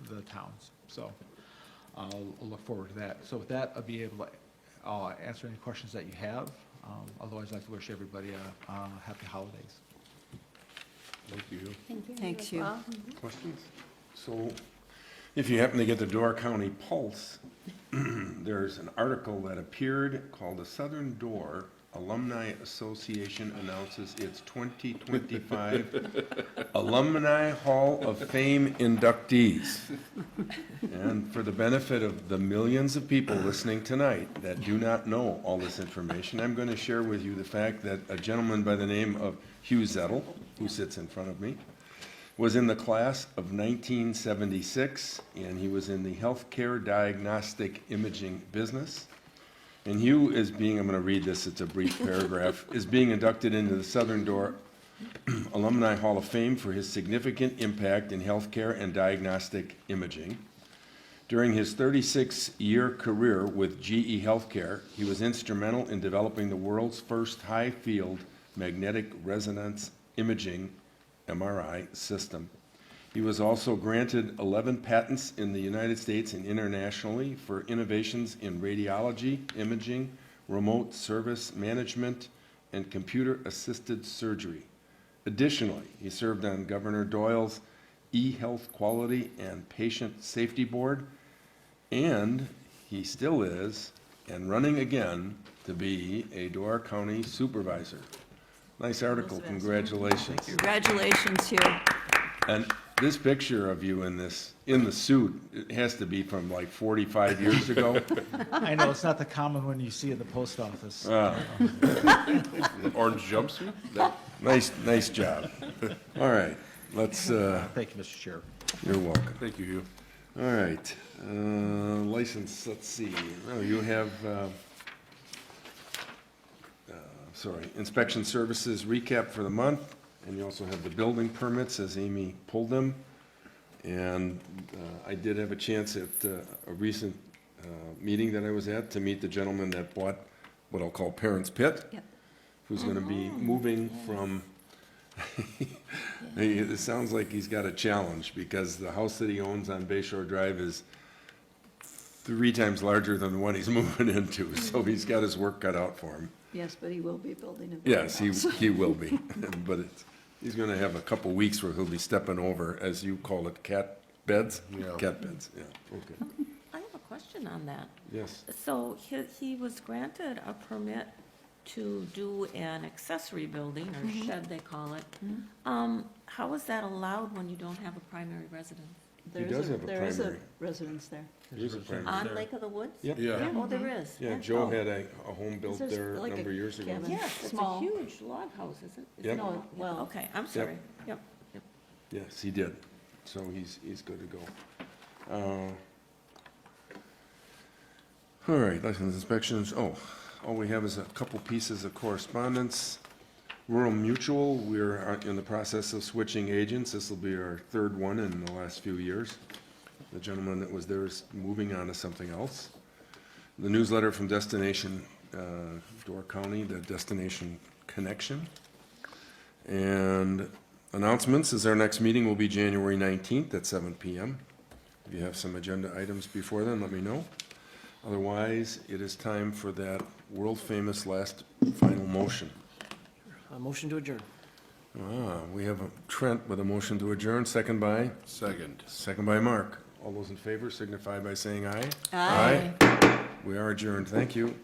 the towns. So I'll look forward to that. So with that, I'll be able to answer any questions that you have. Otherwise, I'd like to wish everybody a happy holidays. Thank you. Thank you. Thanks, as you. well. Questions? So, if you happen to get the Door County Pulse, there's an article that appeared called "The Southern Door Alumni Association Announces its 2025 Alumni Hall of Fame inductees." And for the benefit of the millions of people listening tonight that do not know all this information, I'm going to share with you the fact that a gentleman by the name of Hugh Zettel, who sits in front of me, was in the class of 1976, and he was in the healthcare diagnostic imaging business. And Hugh is being, I'm going to read this, it's a brief paragraph, is being inducted into the Southern Door Alumni Hall of Fame for his significant impact in healthcare and diagnostic imaging. During his 36-year career with GE Healthcare, he was instrumental in developing the world's first high-field magnetic resonance imaging MRI system. He was also granted 11 patents in the United States and internationally for innovations in radiology, imaging, remote service management, and computer-assisted surgery. Additionally, he served on Governor Doyle's E-Health Quality and Patient Safety Board, and he still is, and running again, to be a Door County supervisor. Nice article, congratulations. Congratulations, Hugh. And this picture of you in the suit, it has to be from like 45 years ago. I know, it's not the common one you see at the post office. The orange jumpsuit? Nice job. All right, let's, Thank you, Mr. Chair. you're welcome. Thank you, Hugh. All right, license, let's see. Oh, you have, inspection services recap for the month, and you also have the building permits as Amy pulled them. And I did have a chance at a recent meeting that I was at to meet the gentleman that bought what I'll call Parents Pit, Yep. who's gonna be moving from, it sounds like he's got a challenge, because the house that he owns on Bay Shore Drive is 3 times larger than the one he's moving into, so he's got his work cut out for him. Yes, but he will be building a big Yes, house. he will be, but he's gonna have a couple weeks where he'll be stepping over, as you call it, cat beds? Yeah. Cat beds, yeah, okay, I have a question on that. yes. So he was granted a permit to do an accessory building, or shed they call it. How is that allowed when you don't have a primary residence? There does is a- have a There is a primary. residence there. There's a primary. On Lake of the Woods? Yep. Yeah. Oh, there is? Yeah, Joe Oh. had a home built There's there a like a number of years ago. cabin. Yes, it's a Small. huge log house, isn't it? Yep. No, well- Okay, I'm sorry. Yep. Yes, he did, so he's good to go. All right, license inspections, all we have is a couple pieces of correspondence. Rural Mutual, we're in the process of switching agents. This will be our 3rd one in the last few years. The gentleman that was there is moving on to something else. The newsletter from Destination Door County, the Destination Connection. And announcements is our next meeting will be January 19th at 7 p.m. If you have some agenda items before then, let me know. Otherwise, it is time for that world-famous last final motion. Motion to adjourn. We have Trent with a motion to adjourn, second by Mark. All those in favor signify by saying aye. Aye. We are adjourned. Thank you.